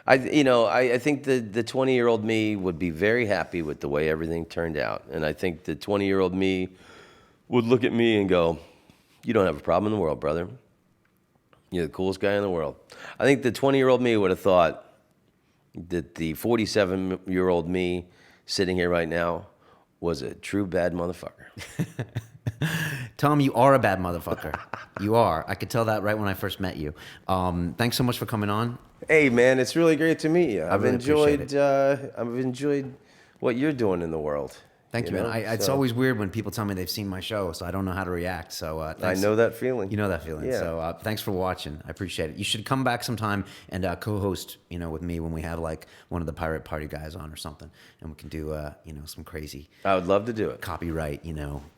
I think the 20-year-old me would be very happy with the way everything turned out. And I think the 20-year-old me would look at me and go, you don't have a problem in the world, brother. You're the coolest guy in the world. I think the 20-year-old me would have thought that the 47-year-old me sitting here right now was a true bad motherfucker. Tom, you are a bad motherfucker. You are. I could tell that right when I first met you. Thanks so much for coming on. Hey, man, it's really great to meet you. I've enjoyed what you're doing in the world. Thank you, man. It's always weird when people tell me they've seen my show, so I don't know how to react. So thanks. I know that feeling. You know that feeling. Yeah. So thanks for watching. I appreciate it. You should come back sometime and co-host, with me when we have one of the Pirate Party guys on or something, and we can do some crazy. I would love to do it. Copyright,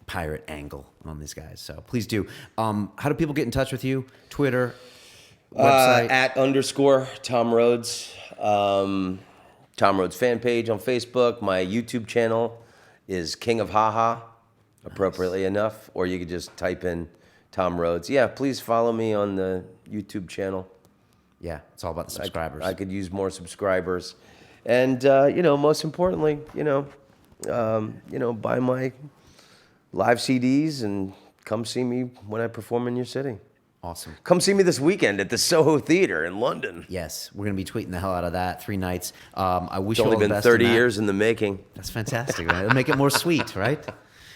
pirate angle on these guys. So please do. How do people get in touch with you? Twitter, website? @ Tom Rhodes. Tom Rhodes fan page on Facebook. My YouTube channel is King of Haha, appropriately enough, or you could just type in Tom Rhodes. Yeah, please follow me on the YouTube channel. Yeah, it's all about the subscribers. I could use more subscribers, and most importantly, buy my live CDs and come see me when I perform in your city. Awesome. Come see me this weekend at the Soho Theatre in London. Yes, we're going to be tweeting the hell out of that. 3 nights. I wish you all the best. It's only been 30 years in the making. That's fantastic, right? It'll make it more sweet, right?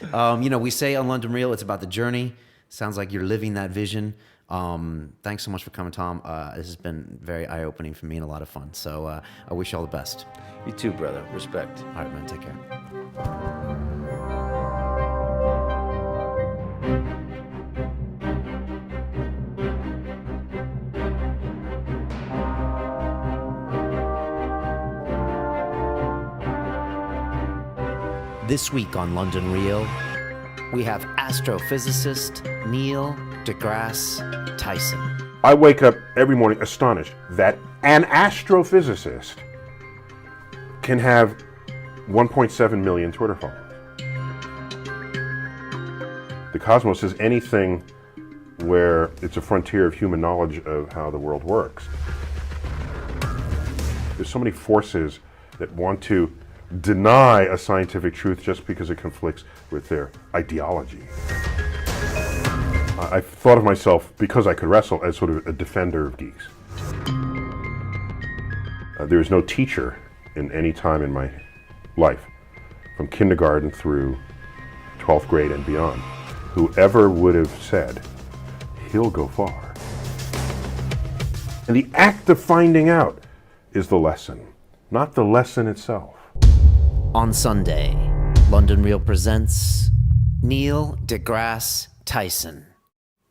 We say on London Real, it's about the journey. Sounds like you're living that vision. Thanks so much for coming, Tom. This has been very eye-opening for me and a lot of fun. So I wish you all the best. You too, brother. Respect. All right, man. Take care. This week on London Real, we have astrophysicist Neil deGrasse Tyson. I wake up every morning astonished that an astrophysicist can have 1.7 million Twitter followers. The cosmos is anything where it's a frontier of human knowledge of how the world works. There's so many forces that want to deny a scientific truth just because it conflicts with their ideology. I thought of myself, because I could wrestle, as sort of a defender of geeks. There is no teacher in any time in my life, from kindergarten through 12th grade and beyond, who ever would have said, he'll go far. And the act of finding out is the lesson, not the lesson itself. On Sunday, London Real presents Neil deGrasse Tyson,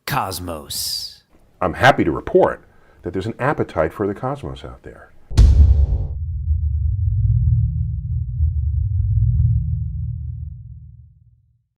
Cosmos. I'm happy to report that there's an appetite for the cosmos out there.